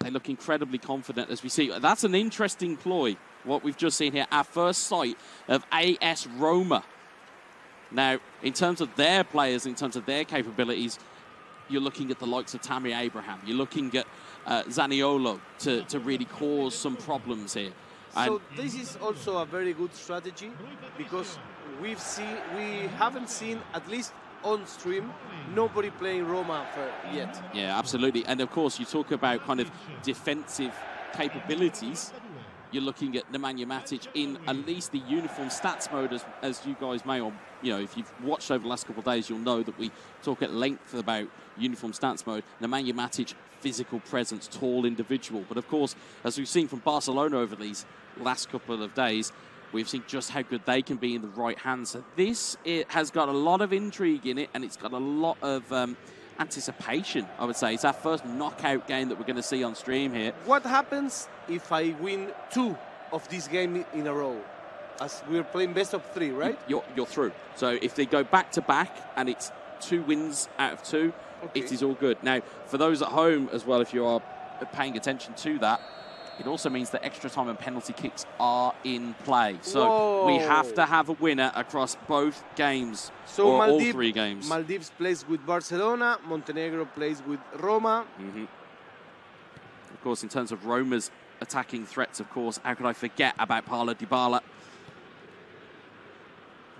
They look incredibly confident as we see. That's an interesting ploy, what we've just seen here. Our first sight of AS Roma. Now, in terms of their players, in terms of their capabilities, you're looking at the likes of Tammy Abraham. You're looking at Zaniolo to really cause some problems here. So this is also a very good strategy because we haven't seen, at least on stream, nobody playing Roma yet. Yeah, absolutely. And of course, you talk about kind of defensive capabilities. You're looking at Nemanja Matic in at least the uniform stats mode, as you guys may, or if you've watched over the last couple of days, you'll know that we talk at length about uniform stats mode. Nemanja Matic, physical presence, tall individual. But of course, as we've seen from Barcelona over these last couple of days, we've seen just how good they can be in the right hands. So it has got a lot of intrigue in it, and it's got a lot of anticipation, I would say. It's our first knockout game that we're going to see on stream here. What happens if I win 2 of this game in a row? As we're playing best of 3, right? You're through. So if they go back to back and it's 2 wins out of 2, okay, it is all good. Now, for those at home as well, if you are paying attention to that, it also means that extra time and penalty kicks are in play. So we have to have a winner across both games, so or all 3 games. Maldives plays with Barcelona, Montenegro plays with Roma. Of course, in terms of Roma's attacking threats, of course, how could I forget about Paulo Dybala?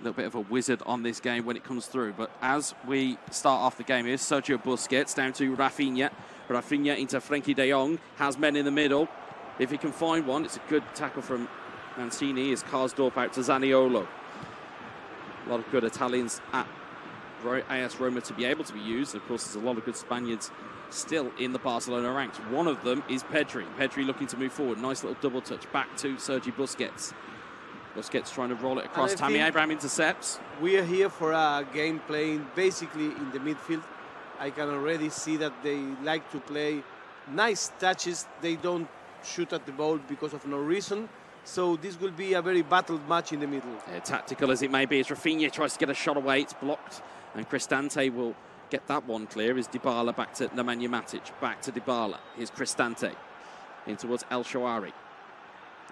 A little bit of a wizard on this game when it comes through. But as we start off the game, here's Sergio Busquets down to Rafinha. Rafinha into Frenkie de Jong, has men in the middle. If he can find one, it's a good tackle from Mancini. As Karsdorp out to Zaniolo. A lot of good Italians at AS Roma to be able to be used. Of course, there's a lot of good Spaniards still in the Barcelona ranks. One of them is Pedri. Pedri looking to move forward. Nice little double touch back to Sergi Busquets. Busquets trying to roll it across. Tammy Abraham intercepts. We are here for a game playing basically in the midfield. I can already see that they like to play nice touches. They don't shoot at the ball because of no reason. So this will be a very battled match in the middle. Yeah, tactical as it may be, as Rafinha tries to get a shot away, it's blocked. And Cristante will get that one clear. Is Dybala back to Nemanja Matic, back to Dybala. Here's Cristante in towards El Shaarawy.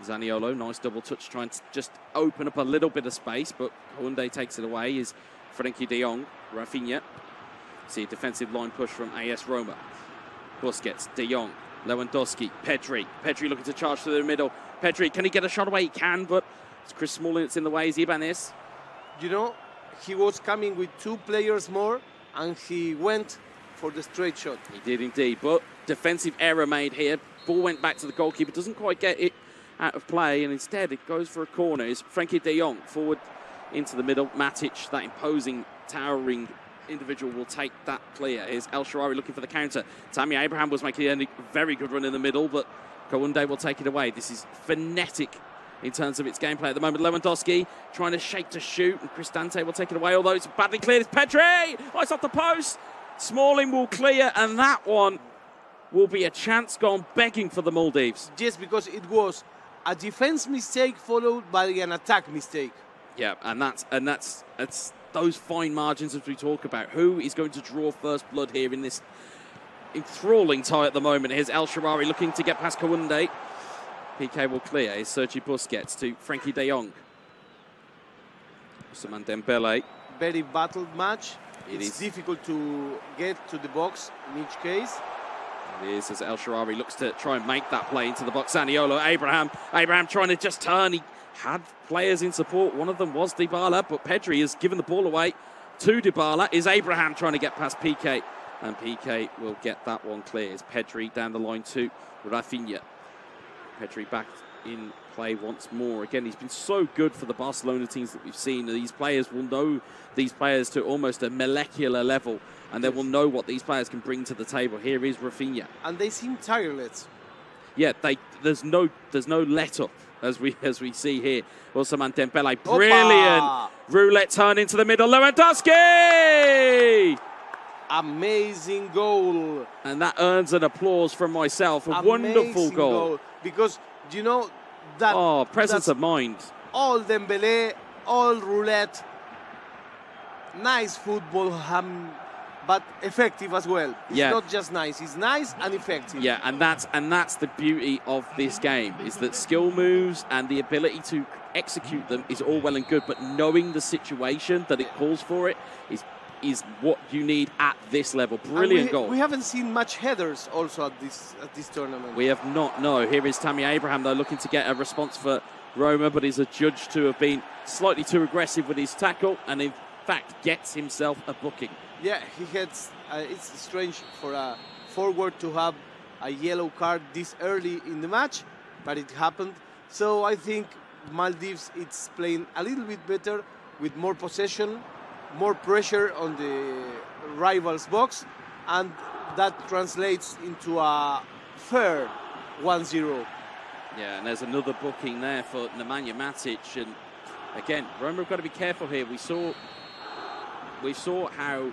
Zaniolo, nice double touch, trying to just open up a little bit of space, but Koundé takes it away. Is Frenkie de Jong, Rafinha. See a defensive line push from AS Roma. Busquets, de Jong, Lewandowski, Pedri. Pedri looking to charge through the middle. Pedri, can he get a shot away? He can, but it's Chris Smalling that's in the way. Is Ibanez? You know, he was coming with 2 players more, and he went for the straight shot. He did indeed, but defensive error made here. Ball went back to the goalkeeper, doesn't quite get it out of play, and instead it goes for a corner. It's Frenkie de Jong forward into the middle. Matic, that imposing, towering individual, will take that clear. Here's El Shaarawy looking for the counter. Tammy Abraham was making a very good run in the middle, but Koundé will take it away. This is frenetic in terms of its gameplay at the moment. Lewandowski trying to shake to shoot, and Cristante will take it away, although it's badly cleared. It's Pedri! Oh, it's off the post. Smalling will clear, and that one will be a chance gone begging for the Maldives. Yes, because it was a defense mistake followed by an attack mistake. Yeah, and that's those fine margins as we talk about. Who is going to draw first blood here in this enthralling tie at the moment? Here's El Shaarawy looking to get past Koundé. PK will clear. Here's Sergi Busquets to Frenkie de Jong. Ousmane Dembele. Very battled match. It's difficult to get to the box in each case. It is, as El Shaarawy looks to try and make that play into the box. Zaniolo, Abraham trying to just turn. He had players in support. One of them was Dybala, but Pedri has given the ball away to Dybala. Is Abraham trying to get past PK? And PK will get that one clear. It's Pedri down the line to Rafinha. Pedri back in play once more. Again, he's been so good for the Barcelona teams that we've seen. These players will know these players to almost a molecular level, and they will know what these players can bring to the table. Here is Rafinha. And they seem tireless. Yeah, there's no let up as we see here. Ousmane Dembele, brilliant roulette turn into the middle. Lewandowski! Amazing goal. And that earns an applause from myself. A wonderful goal. Because, you know, that... Oh, presence of mind. All Dembele, all roulette. Nice football. but effective as well. It's Yeah. not just nice, it's nice and effective. Yeah, and that's the beauty of this game, is that skill moves and the ability to execute them is all well and good, but knowing the situation that it calls for it is what you need at this level. Brilliant goal. We haven't seen much headers also at this tournament. We have not, no. Here is Tammy Abraham, though, looking to get a response for Roma, but is adjudged to have been slightly too aggressive with his tackle, and in fact gets himself a booking. Yeah, he gets. It's strange for a forward to have a yellow card this early in the match, but it happened. So I think Maldives it's playing a little bit better with more possession, more pressure on the rival's box, and that translates into a fair 1-0. Yeah, and there's another booking there for Nemanja Matic, and again, Roma have got to be careful here. We saw how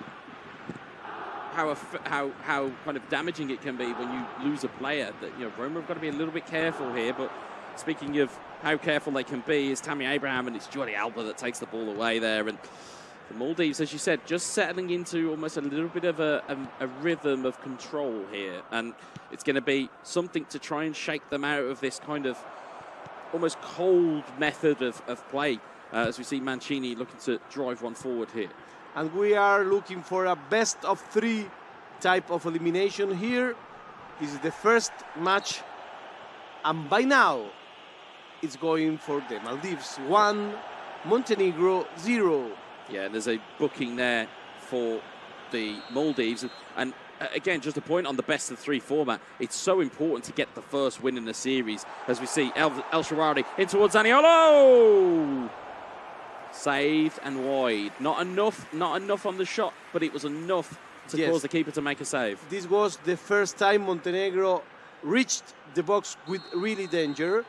kind of damaging it can be when you lose a player. That, you know, Roma have got to be a little bit careful here. But speaking of how careful they can be, is Tammy Abraham, and it's Jordi Alba that takes the ball away there. And the Maldives, as you said, just settling into almost a little bit of a rhythm of control here, and it's going to be something to try and shake them out of this kind of almost cold method of play, as we see Mancini looking to drive one forward here. And we are looking for a best of 3 type of elimination here. This is the first match, and by now it's going for the Maldives 1, Montenegro 0. Yeah, and there's a booking there for the Maldives. And again, just a point on the best of 3 format. It's so important to get the first win in the series, as we see El Shaarawy in towards Zaniolo. Saved and wide. Not enough on the shot, but it was enough to cause the keeper to make a save. This was the first time Montenegro reached the box with really danger.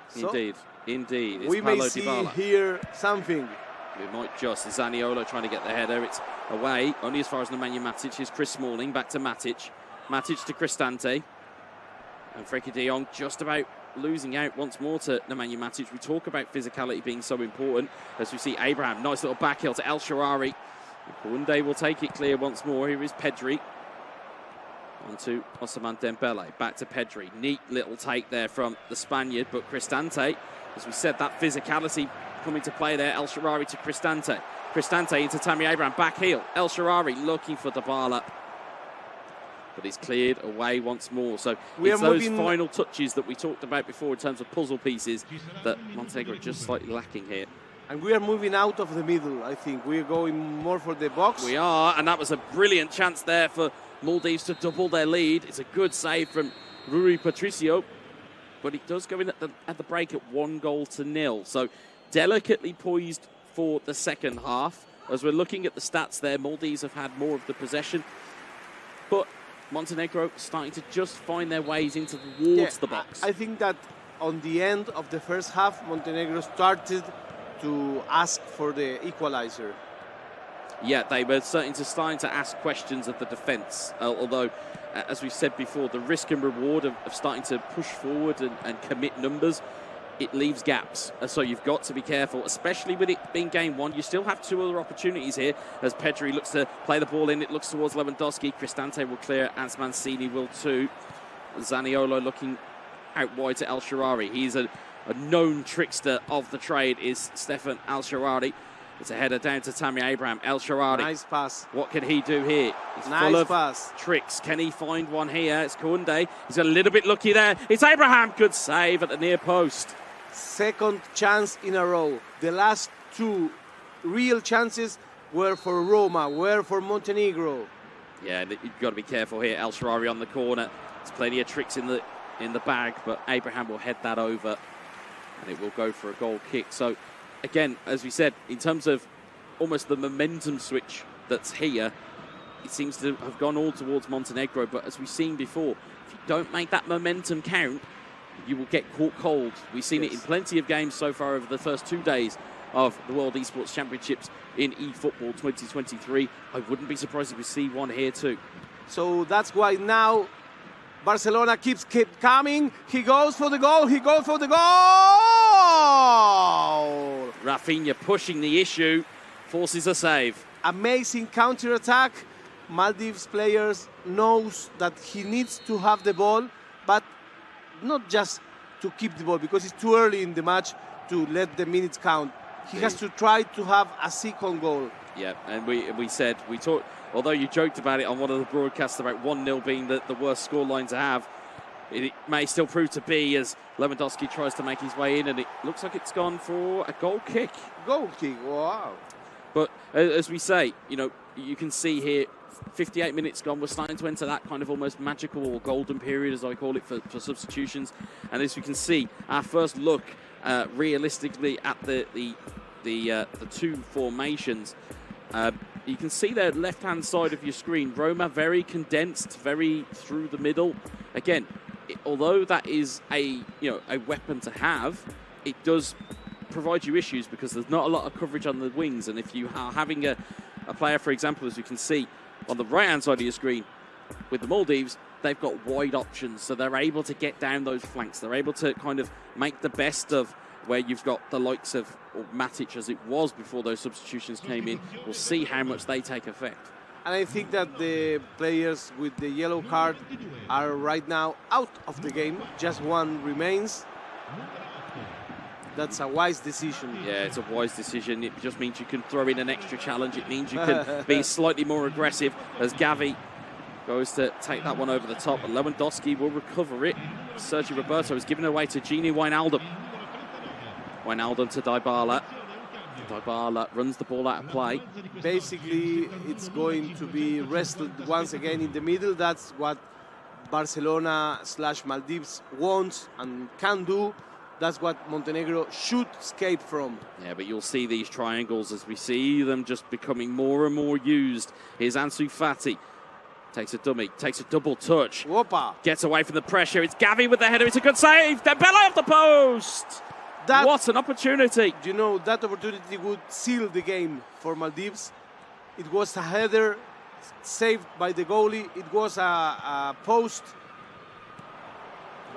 So indeed. It's we Paulo may see Dybala. here something. We might just. Zaniolo trying to get the header. It's away, only as far as Nemanja Matic. Here's Chris Smalling, back to Matic. Matic to Cristante. And Frenkie de Jong just about losing out once more to Nemanja Matic. We talk about physicality being so important, as we see Abraham. Nice little back heel to El Shaarawy. Koundé will take it clear once more. Here is Pedri. On to Ousmane Dembele. Back to Pedri. Neat little take there from the Spaniard, but Cristante, as we said, that physicality coming to play there. El Shaarawy to Cristante. Cristante into Tammy Abraham. Back heel. El Shaarawy looking for Dybala. But it's cleared away once more. So it's those final touches that we talked about before in terms of puzzle pieces that Montenegro are just slightly lacking here. And we are moving out of the middle, I think. We're going more for the box. We are, and that was a brilliant chance there for Maldives to double their lead. It's a good save from Rui Patricio, but it does go in at the break at 1-0. So delicately poised for the second half. As we're looking at the stats there, Maldives have had more of the possession, but Montenegro starting to just find their ways towards the box. I think that on the end of the first half, Montenegro started to ask for the equalizer. Yeah, they were starting to ask questions of the defence. Although, as we said before, the risk and reward of starting to push forward and commit numbers, it leaves gaps. So you've got to be careful, especially with it being game 1. You still have 2 other opportunities here as Pedri looks to play the ball in. It looks towards Lewandowski. Cristante will clear, as Mancini will too. Zaniolo looking out wide to El Shaarawy. He's a known trickster of the trade, is Stefan El Shaarawy. It's a header down to Tammy Abraham. El Shaarawy. Nice pass. What can he do here? He's nice full of pass. Tricks. Can he find one here? It's Koundé. He's a little bit lucky there. It's Abraham. Good save at the near post. Second chance in a row. The last 2 real chances were for Roma, were for Montenegro. Yeah, you've got to be careful here. El Shaarawy on the corner. There's plenty of tricks in the bag, but Abraham will head that over, and it will go for a goal kick. So, again, as we said, in terms of almost the momentum switch that's here, it seems to have gone all towards Montenegro. But as we've seen before, if you don't make that momentum count, you will get caught cold. We've seen it in plenty of games so far over the first 2 days of the World Esports Championships in eFootball 2023. I wouldn't be surprised if we see one here too. So that's why now Barcelona keeps coming. He goes for the goal. He goes for the goal. Rafinha pushing the issue, forces a save. Amazing counter-attack. Maldives players knows that he needs to have the ball, but not just to keep the ball, because it's too early in the match to let the minutes count. He has to try to have a second goal. Yeah, and we talked, although you joked about it on one of the broadcasts about 1-0 being the worst scoreline to have, it may still prove to be as Lewandowski tries to make his way in, and it looks like it's gone for a goal kick. Goal kick, wow. But as we say, you know, you can see here, 58 minutes gone, we're starting to enter that kind of almost magical or golden period, as I call it, for substitutions. And as we can see, our first look realistically at the two formations, you can see there left-hand side of your screen, Roma very condensed, very through the middle. Again, although that is a weapon to have, it does provide you issues because there's not a lot of coverage on the wings, and if you are having a player, for example, as you can see on the right-hand side of your screen, with the Maldives, they've got wide options, so they're able to get down those flanks. They're able to kind of make the best of where you've got the likes of Matic as it was before those substitutions came in. We'll see how much they take effect. And I think that the players with the yellow card are right now out of the game. Just one remains. That's a wise decision. Yeah, it's a wise decision. It just means you can throw in an extra challenge. It means you can be slightly more aggressive as Gavi goes to take that one over the top. And Lewandowski will recover it. Sergio Roberto is giving it away to Gini Wijnaldum. Wijnaldum to Dybala. Dybala runs the ball out of play. Basically, it's going to be wrestled once again in the middle. That's what Barcelona/Maldives wants and can do. That's what Montenegro should escape from. Yeah, but you'll see these triangles as we see them just becoming more and more used. Here's Ansu Fati. Takes a dummy, takes a double touch. Whoppa. Gets away from the pressure. It's Gavi with the header. It's a good save. Dembele off the post. What an opportunity. You know, that opportunity would seal the game for Maldives. It was a header saved by the goalie. It was a post.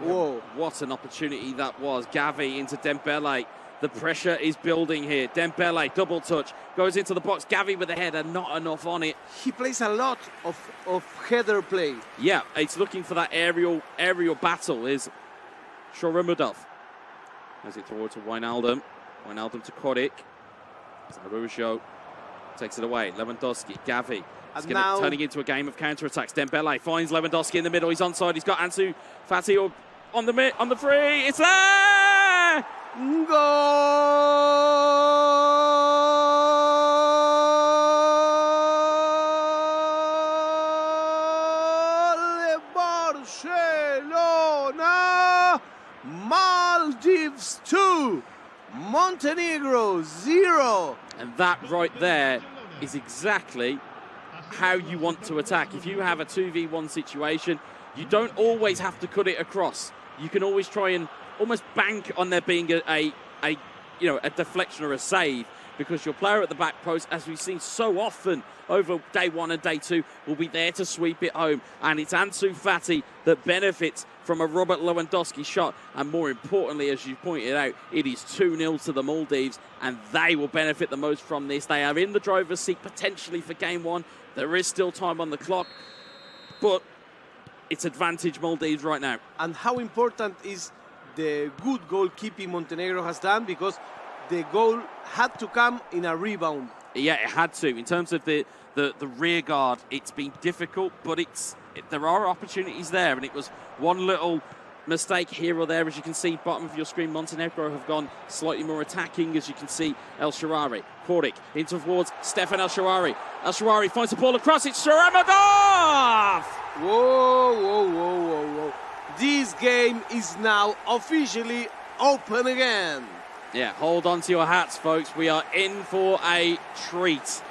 Whoa. What an opportunity that was. Gavi into Dembele. The pressure is building here. Dembele, double touch, goes into the box. Gavi with the header, not enough on it. He plays a lot of header play. Yeah, it's looking for that aerial battle is Shoramudov. As it towards Wijnaldum. Wijnaldum to Kodik. Zarujo takes it away. Lewandowski, Gavi. It's turning into a game of counter-attacks. Dembele finds Lewandowski in the middle. He's onside. He's got Ansu Fati on the free. It's there! Goal! Barcelona! Maldives 2, Montenegro 0. And that right there is exactly how you want to attack. If you have a 2v1 situation, you don't always have to cut it across. You can always try and almost bank on there being a deflection or a save, because your player at the back post, as we've seen so often over day one and day two, will be there to sweep it home. And it's Ansu Fati that benefits from a Robert Lewandowski shot. And more importantly, as you pointed out, it is 2-0 to the Maldives, and they will benefit the most from this. They are in the driver's seat potentially for game one. There is still time on the clock, but it's advantage Maldives right now. And how important is the good goalkeeping Montenegro has done, because the goal had to come in a rebound. Yeah, it had to. In terms of the rear guard, it's been difficult, but there are opportunities there, and it was one little mistake here or there. As you can see, bottom of your screen, Montenegro have gone slightly more attacking. As you can see, El Shaarawy, Kodik into towards Stefan El Shaarawy. El Shaarawy finds the ball across. It's Shoramudov! Whoa, whoa, whoa, whoa, whoa. This game is now officially open again. Yeah, hold on to your hats, folks. We are in for a treat.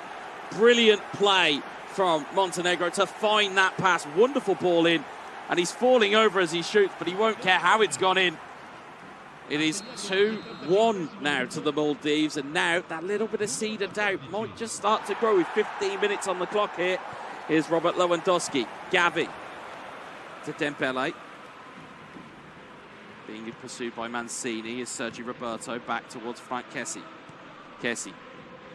Brilliant play from Montenegro to find that pass. Wonderful ball in. And he's falling over as he shoots, but he won't care how it's gone in. It is 2-1 now to the Maldives. And now that little bit of seed of doubt might just start to grow with 15 minutes on the clock here. Here's Robert Lewandowski. Gavi to Dembele. Being pursued by Mancini is Sergio Roberto back towards Frank Kessie. Kessie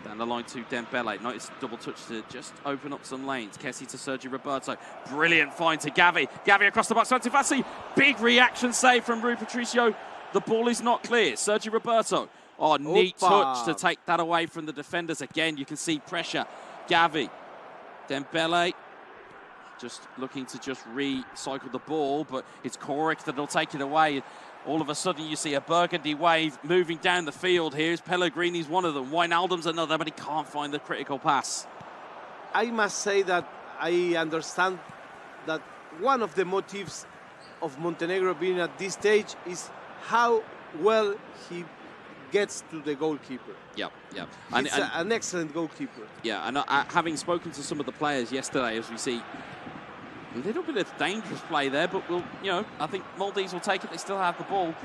Down the line to Dembele. Nice double touch to just open up some lanes. Kessie to Sergi Roberto. Brilliant find to Gavi. Gavi across the box. Antifassi. Big reaction save from Rui Patricio. The ball is not clear. Sergi Roberto. Oh, neat touch to take that away from the defenders. Again, you can see pressure. Gavi. Dembele. Just looking to just recycle the ball, but it's Korik that'll take it away. All of a sudden, you see a burgundy wave moving down the field. Here's Pellegrini's one of them. Wijnaldum's another, but he can't find the critical pass. I must say that I understand that one of the motives of Montenegro being at this stage is how well he gets to the goalkeeper. Yep. He's an excellent goalkeeper. Yeah, and having spoken to some of the players yesterday, as we see a little bit of dangerous play there, but I think Maldives will take it. They still have the ball.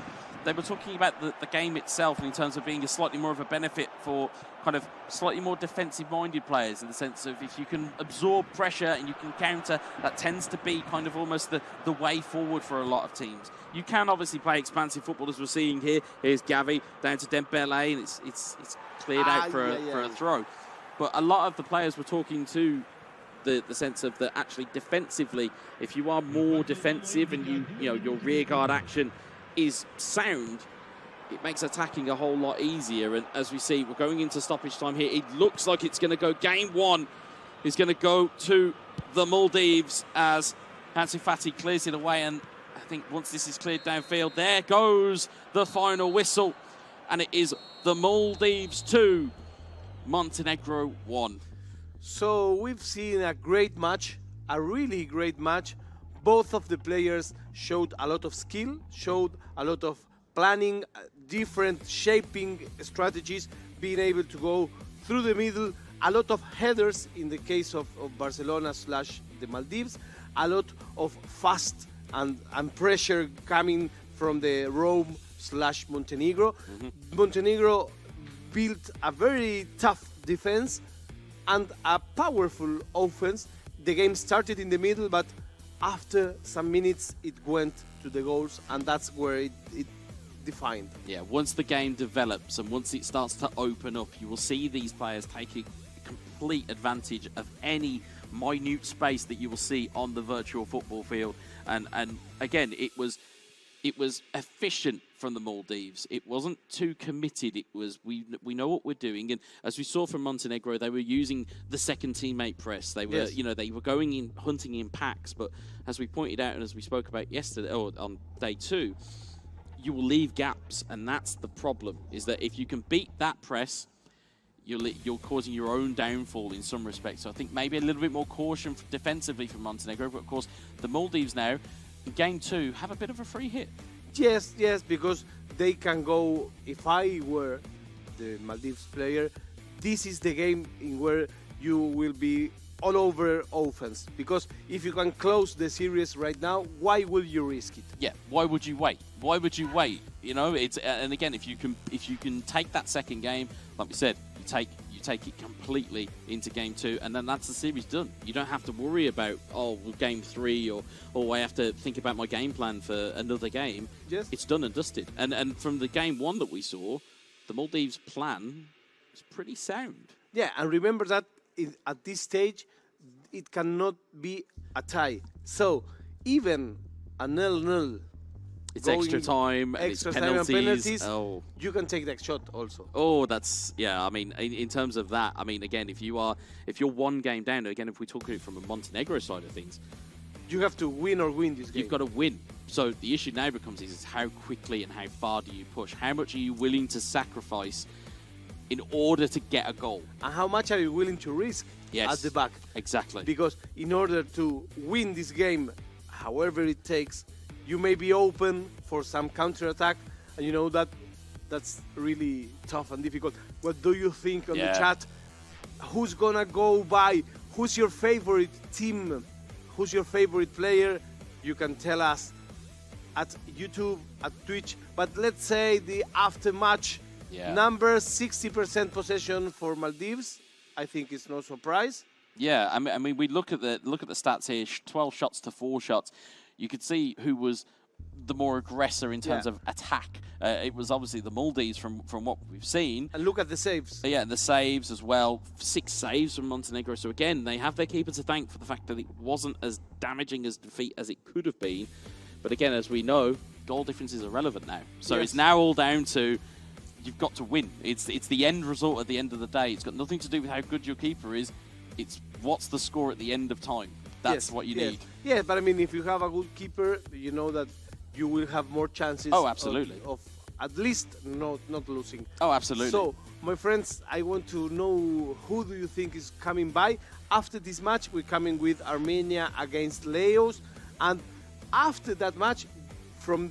They were talking about the game itself in terms of being a slightly more of a benefit for kind of slightly more defensive-minded players, in the sense of if you can absorb pressure and you can counter, that tends to be kind of almost the way forward for a lot of teams. You can obviously play expansive football, as we're seeing here. Here's Gavi down to Dembele, and it's cleared out for a throw. But a lot of the players were talking to the sense of that actually defensively, if you are more defensive and your rear guard action is sound, it makes attacking a whole lot easier. And as we see, we're going into stoppage time here. It looks like it's going to go. Game one is going to go to the Maldives as Ansu Fati clears it away. And I think once this is cleared downfield, there goes the final whistle. And it is the Maldives 2, Montenegro 1. So we've seen a great match, a really great match. Both of the players showed a lot of skill, showed a lot of planning, different shaping strategies, being able to go through the middle, a lot of headers in the case of Barcelona / the Maldives, a lot of fast and pressure coming from the Rome / Montenegro. Montenegro built a very tough defense and a powerful offense. The game started in the middle, but after some minutes it went to the goals, and that's where it defined. Yeah, once the game develops and once it starts to open up, you will see these players taking complete advantage of any minute space that you will see on the virtual football field. And again, it was efficient from the Maldives. It wasn't too committed. It was we know what we're doing. And as we saw from Montenegro, they were using the second teammate press. They were they were going in hunting in packs. But as we pointed out and as we spoke about yesterday or on day 2, you will leave gaps, and that's the problem. Is that if you can beat that press, you're causing your own downfall in some respects. So I think maybe a little bit more caution defensively from Montenegro. But of course, the Maldives now in game 2 have a bit of a free hit. Yes, because they can go. If I were the Maldives player, this is the game in where you will be all over offense. Because if you can close the series right now, why will you risk it? Yeah, why would you wait? Why would you wait? It's and again, if you can take that second game, like we said, you take it completely into game 2, and then that's the series done. You don't have to worry about game 3 or I have to think about my game plan for another game. Yes. It's done and dusted. And from the game 1 that we saw, the Maldives' plan is pretty sound. Yeah, and remember that at this stage, it cannot be a tie. So even a 0-0. It's extra time, extra it's time and penalties. Oh. You can take that shot also. Oh, that's I mean, in terms of that, I mean, again, if you're one game down, again, if we talk it from a Montenegro side of things, you have to win or win this game. You've got to win. So the issue now becomes is how quickly and how far do you push? How much are you willing to sacrifice in order to get a goal? And how much are you willing to risk at the back? Exactly. Because in order to win this game, however it takes, you may be open for some counter-attack, and you know that's really tough and difficult. What do you think on the chat? Who's gonna go by? Who's your favorite team? Who's your favorite player? You can tell us at YouTube, at Twitch. But let's say the after-match number, 60% possession for Maldives. I think it's no surprise. Yeah, I mean, we look at the stats here: 12 shots to 4 shots. You could see who was the more aggressor in terms of attack. It was obviously the Maldives from what we've seen. And look at the saves. Yeah, the saves as well. 6 saves from Montenegro. So again, they have their keeper to thank for the fact that it wasn't as damaging as defeat as it could have been. But again, as we know, goal difference is irrelevant now. So it's now all down to you've got to win. It's the end result at the end of the day. It's got nothing to do with how good your keeper is. It's what's the score at the end of time. That's what you need. Yeah, but I mean, if you have a good keeper, you know that you will have more chances. Oh, absolutely. Of at least not losing. Oh, absolutely. So, my friends, I want to know who do you think is coming by. After this match, we're coming with Armenia against Laos. And after that match, from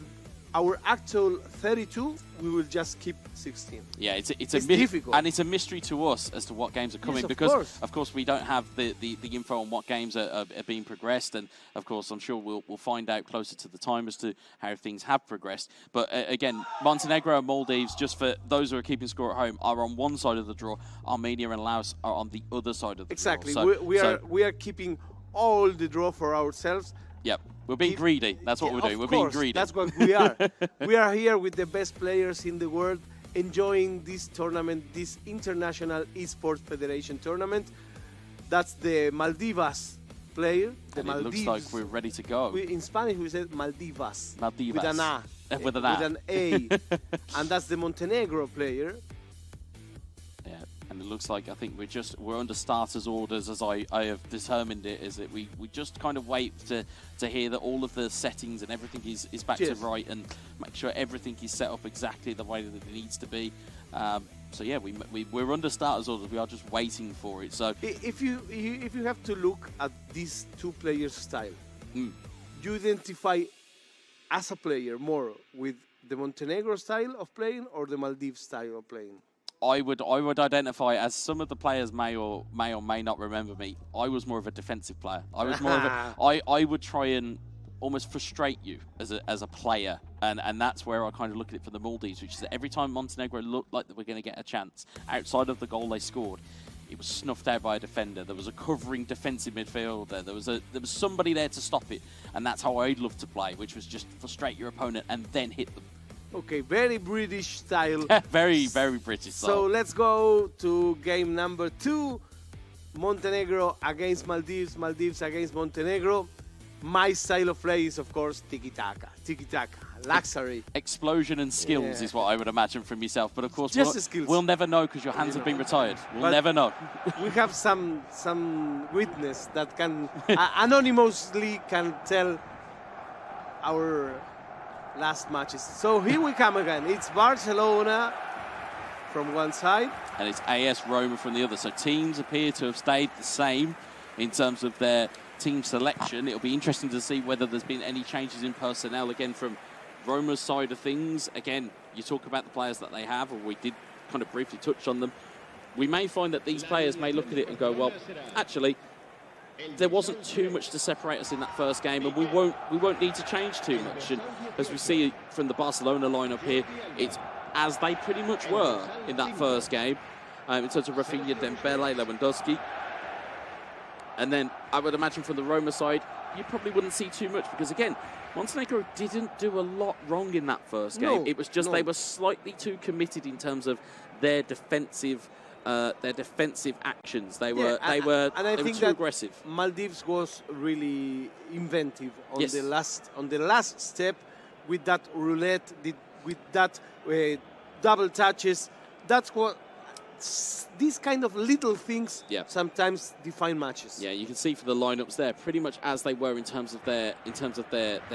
our actual 32, we will just keep 16. Yeah, it's difficult. And it's a mystery to us as to what games are coming, because of course we don't have the info on what games are being progressed, and of course I'm sure we'll find out closer to the time as to how things have progressed. But again, Montenegro and Maldives, just for those who are keeping score at home, are on one side of the draw. Armenia and Laos are on the other side of the draw. Exactly. We are keeping all the draw for ourselves. Yep. We're being greedy. That's what we're doing. We're being greedy. That's what we are. We are here with the best players in the world, enjoying this tournament, this International Esports Federation tournament. That's the Maldives player. The Maldives. It looks like we're ready to go. In Spanish, we said Maldives. Maldives. With an A. With an A. With an A. And that's the Montenegro player. Yeah. And it looks like, I think we're under starters orders, as I have determined it, is that we just kind of wait to hear that all of the settings and everything is back to right, and make sure everything is set up exactly the way that it needs to be. So yeah, we're under starters orders. We are just waiting for it. So if you have to look at these two players' style, do you identify as a player more with the Montenegro style of playing or the Maldives style of playing? I would identify, as some of the players may or may not remember me, I was more of a defensive player. I was more of a I would try and almost frustrate you as a player, and that's where I kind of look at it for the Maldives, which is that every time Montenegro looked like they were going to get a chance outside of the goal they scored, it was snuffed out by a defender. There was a covering defensive midfielder. There was somebody there to stop it, and that's how I'd love to play, which was just frustrate your opponent and then hit them. Okay, very British style. Very, very British style. So let's go to game number 2. Montenegro against Maldives, Maldives against Montenegro. My style of play is, of course, tiki-taka. Tiki-taka, luxury. Explosion and skills is what I would imagine from yourself. But of course, we'll never know because your hands have been retired. We'll never know. We have some witness that can anonymously can tell our last matches. So here we come again. It's Barcelona from one side. And it's AS Roma from the other. So teams appear to have stayed the same in terms of their team selection. It'll be interesting to see whether there's been any changes in personnel again from Roma's side of things. Again, you talk about the players that they have, or we did kind of briefly touch on them. We may find that these players may look at it and go, well, actually, there wasn't too much to separate us in that first game, and we won't need to change too much. And as we see from the Barcelona lineup here, it's as they pretty much were in that first game, in terms of Rafinha, Dembele, Lewandowski. And then I would imagine from the Roma side, you probably wouldn't see too much, because again, Montenegro didn't do a lot wrong in that first game. It was just they were slightly too committed in terms of their defensive actions. They were too aggressive. Maldives was really inventive on the last step with that roulette, with that double touches. That's what these kind of little things sometimes define matches. Yeah, you can see for the lineups there, pretty much as they were in terms of their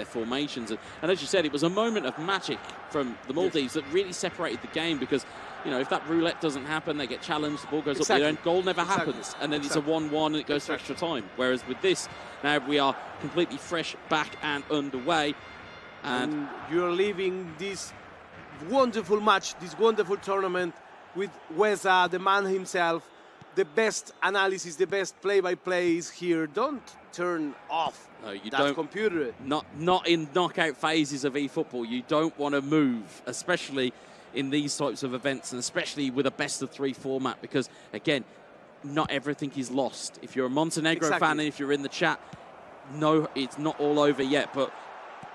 formations. And as you said, it was a moment of magic from the Maldives that really separated the game, because you know, if that roulette doesn't happen, they get challenged, the ball goes up, the end goal never happens, and then it's a 1-1 and it goes to extra time. Whereas with this, now we are completely fresh, back and underway. And you're leaving this wonderful match, this wonderful tournament with Weza, the man himself. The best analysis, the best play-by-play is here. Don't turn off that computer. Not in knockout phases of eFootball. You don't want to move, especially in these types of events, and especially with a best-of-3 format, because, again, not everything is lost. If you're a Montenegro fan and if you're in the chat, no, it's not all over yet, but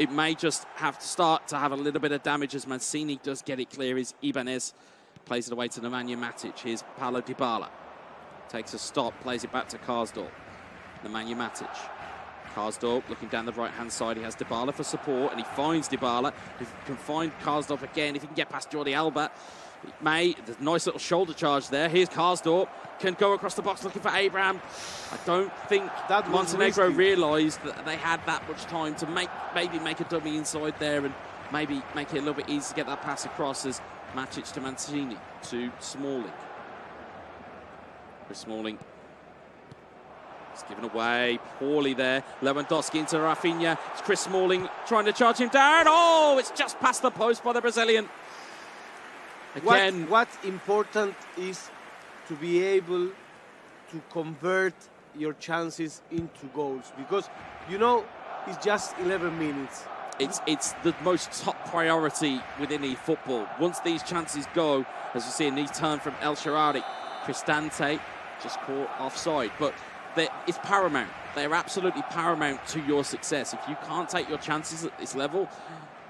it may just have to start to have a little bit of damage as Mancini does get it clear. Is Ibanez plays it away to Nemanja Matic. Here's Paulo Dybala. Takes a stop, plays it back to Karsdorp. Nemanja Matic. Karsdorp looking down the right-hand side. He has Dybala for support, and he finds Dybala. If he can find Karsdorp again, if he can get past Jordi Alba, it may. There's a nice little shoulder charge there. Here's Karsdorp. Can go across the box looking for Abraham. I don't think that Montenegro realised that they had that much time to maybe make a dummy inside there and maybe make it a little bit easier to get that pass across as Matic to Mancini to Smalling. Chris Smalling is given away poorly there. Lewandowski into Rafinha. It's Chris Smalling trying to charge him down. Oh, it's just past the post by the Brazilian. Again, what's important is to be able to convert your chances into goals, because you know it's just 11 minutes. It's the most top priority within eFootball. Once these chances go, as you see a knee turn from El Shaarawy, Cristante just caught offside, but it's paramount. They're absolutely paramount to your success. If you can't take your chances at this level,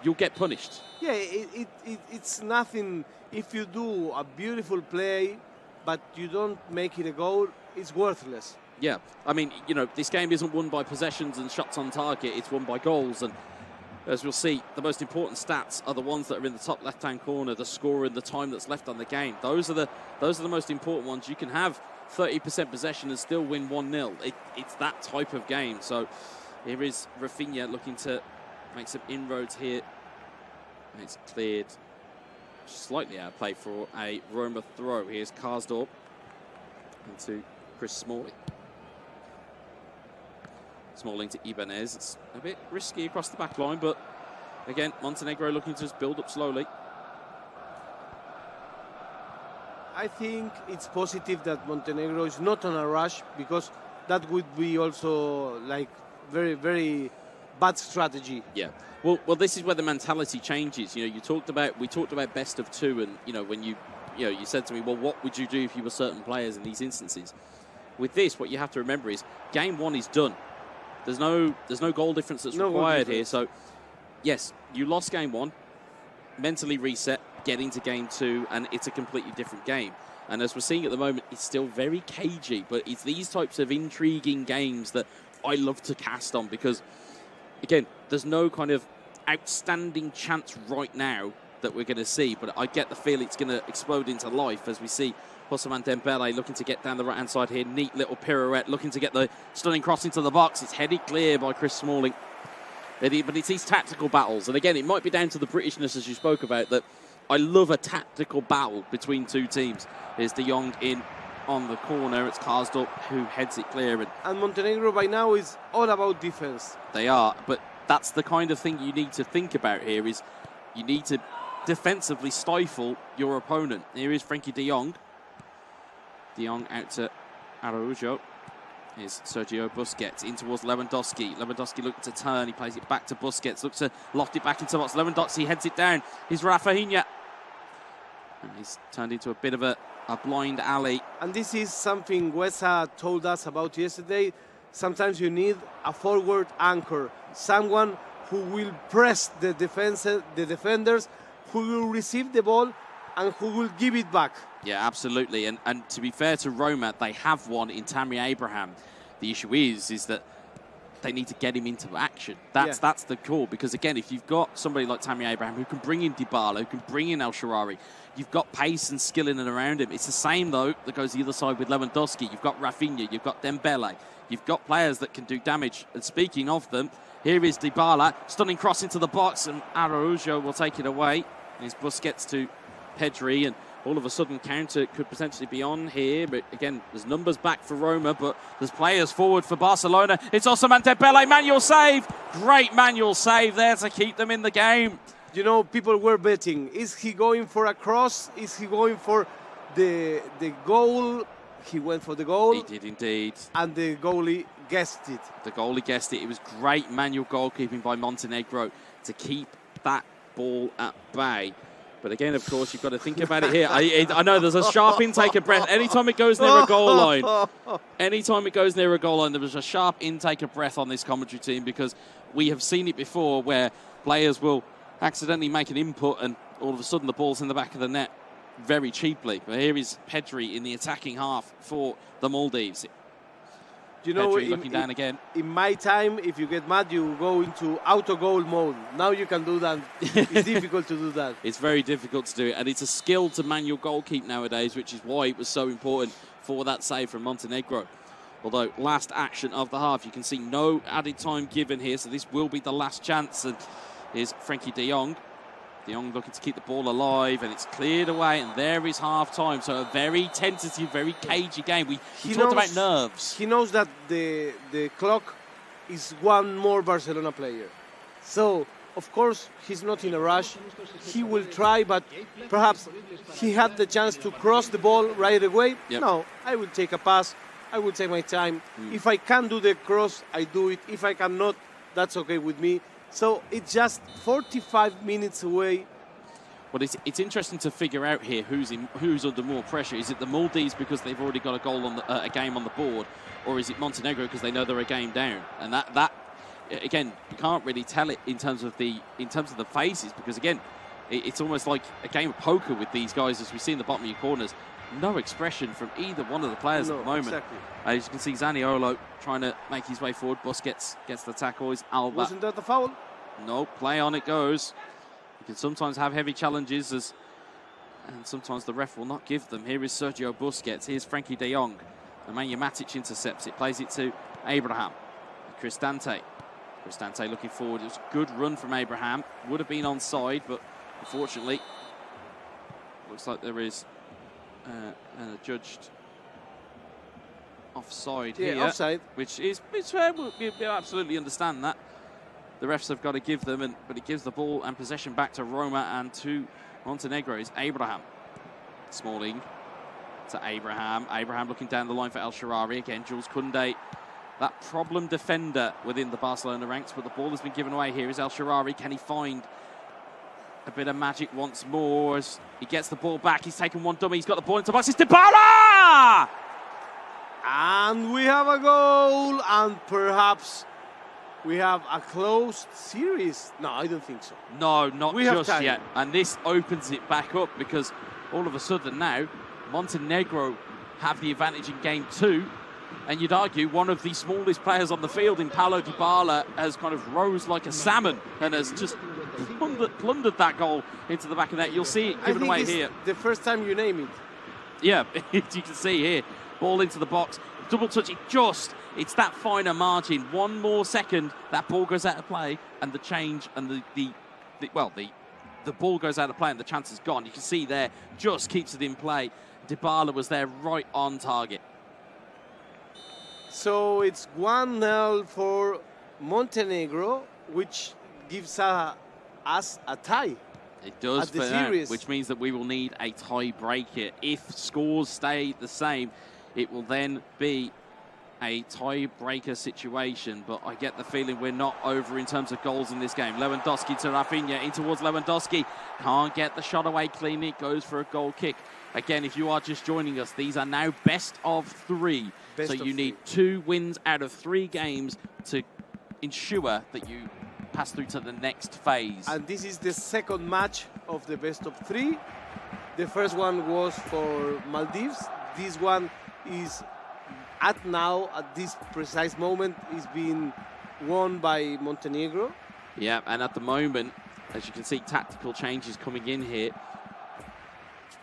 you'll get punished. Yeah, it's nothing. If you do a beautiful play, but you don't make it a goal, it's worthless. Yeah, I mean, you know, this game isn't won by possessions and shots on target. It's won by goals. And as we'll see, the most important stats are the ones that are in the top left-hand corner, the score and the time that's left on the game. Those are the most important ones. You can have 30% possession and still win 1-0. It's that type of game. So here is Rafinha looking to make some inroads here. And it's cleared slightly out of play for a Roma throw. Here's Karsdorp into Chris Smalling. Smalling to Ibanez. It's a bit risky across the back line, but again, Montenegro looking to just build up slowly. I think it's positive that Montenegro is not on a rush, because that would be also like very, very bad strategy. Yeah. Well, this is where the mentality changes. You know, we talked about best of two, and you know, when you said to me, well, what would you do if you were certain players in these instances? With this, what you have to remember is game one is done. There's no goal difference that's required here. So, yes, you lost game one, mentally reset, get into game two, and it's a completely different game. And as we're seeing at the moment, it's still very cagey, but it's these types of intriguing games that I love to cast on, because, again, there's no kind of outstanding chance right now that we're going to see, but I get the feel it's going to explode into life as we see Ousmane Dembele looking to get down the right-hand side here. Neat little pirouette, looking to get the stunning cross into the box. It's headed clear by Chris Smalling. But it's these tactical battles. And again, it might be down to the Britishness, as you spoke about, that I love a tactical battle between two teams. Here's De Jong in on the corner. It's Karsdorp who heads it clear. And Montenegro by now is all about defense. They are, but that's the kind of thing you need to think about here, is you need to defensively stifle your opponent. Here is Frenkie de Jong. De Jong out to Araujo. Here's Sergio Busquets in towards Lewandowski. Lewandowski looking to turn. He plays it back to Busquets. Looks to loft it back into box. Lewandowski heads it down. Here's Rafinha. And he's turned into a bit of a blind alley. And this is something Wesa told us about yesterday. Sometimes you need a forward anchor. Someone who will press the defenders, who will receive the ball and who will give it back. Yeah, absolutely. And to be fair to Roma, they have one in Tammy Abraham. The issue is that they need to get him into action. That's the call, because again, if you've got somebody like Tammy Abraham who can bring in Dybala, who can bring in El Shaarawy, you've got pace and skill in and around him. It's the same though that goes the other side with Lewandowski. You've got Rafinha, you've got Dembele, you've got players that can do damage. And speaking of them, here is Dybala, stunning cross into the box, and Araujo will take it away. Here's Busquets to Pedri, and all of a sudden counter could potentially be on here. But again, there's numbers back for Roma, but there's players forward for Barcelona. It's Ousmane Dembele, manual save. Great manual save there to keep them in the game. You know, people were betting. Is he going for a cross? Is he going for the goal? He went for the goal. He did indeed. And the goalie guessed it. The goalie guessed it. It was great manual goalkeeping by Montenegro to keep that ball at bay. But again, of course, you've got to think about it here. I know there's a sharp intake of breath. Anytime it goes near a goal line, there was a sharp intake of breath on this commentary team, because we have seen it before where players will accidentally make an input and all of a sudden the ball's in the back of the net very cheaply. But here is Pedri in the attacking half for the Maldives. You know, Pedri looking down again. In my time, if you get mad, you go into auto-goal mode. Now you can do that. It's difficult to do that. It's very difficult to do it, and it's a skill to manual goal keep nowadays, which is why it was so important for that save from Montenegro. Although, last action of the half, you can see no added time given here, so this will be the last chance. And here's Frankie de Jong. De Jong looking to keep the ball alive, and it's cleared away, and there is half-time. So a very tentative, very cagey game. We talked about nerves. He knows that the clock is one more Barcelona player. So, of course, he's not in a rush. He will try, but perhaps he had the chance to cross the ball right away. Yep. No, I will take a pass. I will take my time. If I can do the cross, I do it. If I cannot, that's okay with me. So it's just 45 minutes away. Well, it's interesting to figure out here who's under more pressure. Is it the Maldives because they've already got a goal on a game on the board, or is it Montenegro because they know they're a game down? And that again, you can't really tell it in terms of the faces, because again, it's almost like a game of poker with these guys, as we see in the bottom of your corners. No expression from either one of the players at the moment. Exactly. As you can see, Zaniolo trying to make his way forward. Busquets gets the tackle. Alba. Wasn't that a foul? No, play on it goes. You can sometimes have heavy challenges, and sometimes the ref will not give them. Here is Sergio Busquets. Here's Frankie de Jong. Nemanja Matic intercepts it, plays it to Abraham. Cristante. Cristante looking forward. It was a good run from Abraham. Would have been onside, but unfortunately, looks like there is judged offside here. Offside. Which is fair. We absolutely understand that. The refs have got to give them, but it gives the ball and possession back to Roma and to Montenegro is Abraham. Smalling to Abraham. Abraham looking down the line for El Shaarawy. Again, Jules Koundé, that problem defender within the Barcelona ranks, but the ball has been given away. Here is El Shaarawy. Can he find a bit of magic once more as he gets the ball back? He's taken one dummy. He's got the ball into the box. It's Dybala! And we have a goal, and perhaps we have a closed series. No, I don't think so. No, not just yet. And this opens it back up, because all of a sudden now, Montenegro have the advantage in game 2. And you'd argue one of the smallest players on the field in Paulo Dybala has kind of rose like a salmon and has just plundered that goal into the back of that. You'll see it given away here. The first time you name it. Yeah, you can see here. Ball into the box. Double touch it just. It's that finer margin. One more second, that ball goes out of play, and the change and the ball goes out of play and the chance is gone. You can see there, just keeps it in play. Dybala was there right on target. So it's 1-0 for Montenegro, which gives us a tie. It does, for now, which means that we will need a tiebreaker. If scores stay the same, it will then be a tiebreaker situation, but I get the feeling we're not over in terms of goals in this game. Lewandowski to Rafinha, in towards Lewandowski. Can't get the shot away cleanly. Goes for a goal kick. Again, if you are just joining us, these are now best of 3. So you need 2 wins out of 3 games to ensure that you pass through to the next phase. And this is the second match of the best of 3. The first one was for Maldives. This one is at this precise moment, is being won by Montenegro. Yeah, and at the moment, as you can see, tactical changes coming in here.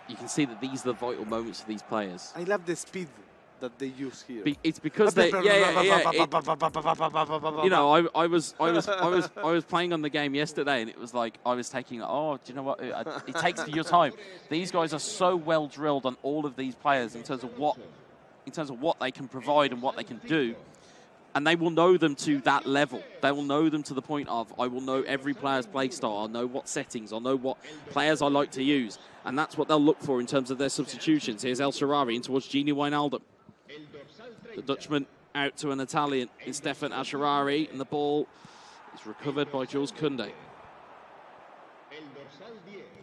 You can see that these are the vital moments for these players. I love the speed that they use here. It's because they, you know, I was playing on the game yesterday, and it was like I was taking. Oh, do you know what? It takes your time. These guys are so well drilled on all of these players in terms of what they can provide and what they can do, and they will know them to that level. They will know them to the point of, I will know every player's play style. I'll know what settings. I'll know what players I like to use, and that's what they'll look for in terms of their substitutions. Here's El Shaarawy in towards Gini Wijnaldum. The Dutchman out to an Italian in Stefan El Shaarawy, and the ball is recovered by Jules Koundé.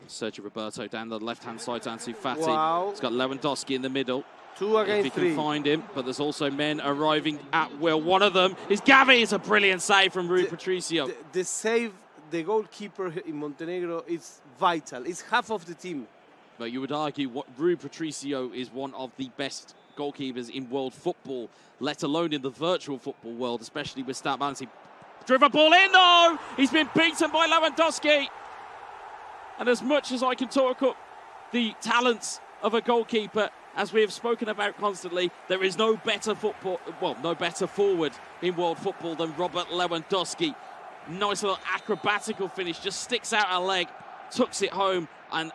Sergio Roberto down the left-hand side to Ansu Fati. Wow. He's got Lewandowski in the middle. 2 against 3. If he can find him, but there's also men arriving at will. One of them is Gavi. It's a brilliant save from Rui Patricio. The save, the goalkeeper in Montenegro is vital. It's half of the team. But you would argue what Rui Patricio is one of the best goalkeepers in world football, let alone in the virtual football world, especially with stat balancing. Driven ball in, though! He's been beaten by Lewandowski. And as much as I can talk up the talents of a goalkeeper, as we have spoken about constantly, there is no better forward in world football than Robert Lewandowski. Nice little acrobatical finish, just sticks out a leg, tucks it home, and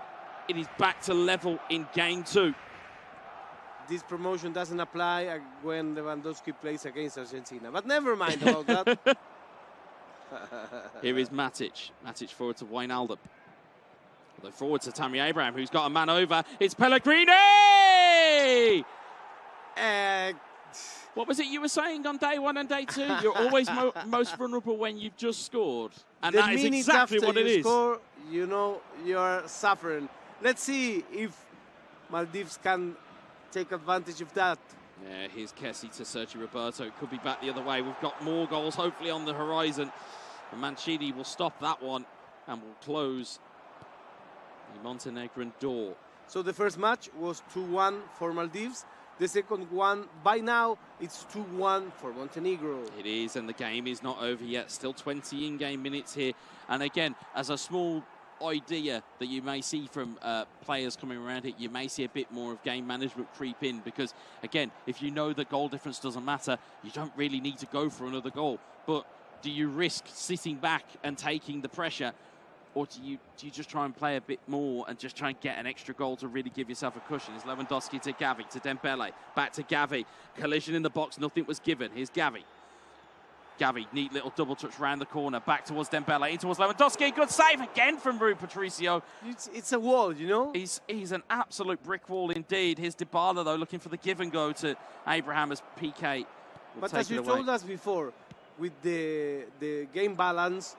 it is back to level in game 2. This promotion doesn't apply when Lewandowski plays against Argentina, but never mind about that. Here is Matic. Matic forward to Wijnaldum. Although forward to Tammy Abraham, who's got a man over. It's Pellegrini! What was it you were saying on day 1 and day 2? You're always most vulnerable when you've just scored. And that is exactly what it is. Score, you know you're suffering. Let's see if Maldives can take advantage of that. Yeah, here's Kessie to Sergio Roberto. It could be back the other way. We've got more goals hopefully on the horizon. And Mancini will stop that one and will close the Montenegrin door. So the first match was 2-1 for Maldives. The second one, by now, it's 2-1 for Montenegro. It is, and the game is not over yet. Still 20 in-game minutes here. And again, as a small idea that you may see from players coming around it, you may see a bit more of game management creep in, because again, if you know that goal difference doesn't matter, you don't really need to go for another goal. But do you risk sitting back and taking the pressure, or do you just try and play a bit more and just try and get an extra goal to really give yourself a cushion? It's Lewandowski to Gavi, to Dembele, back to Gavi. Collision in the box, nothing was given. Here's Gavi. Gavi, neat little double touch round the corner, back towards Dembele, in towards Lewandowski. Good save again from Rui Patricio. It's a wall, you know? He's an absolute brick wall indeed. Here's Dybala, though, looking for the give and go to Abraham as PK. But as you told us before, with the game balance,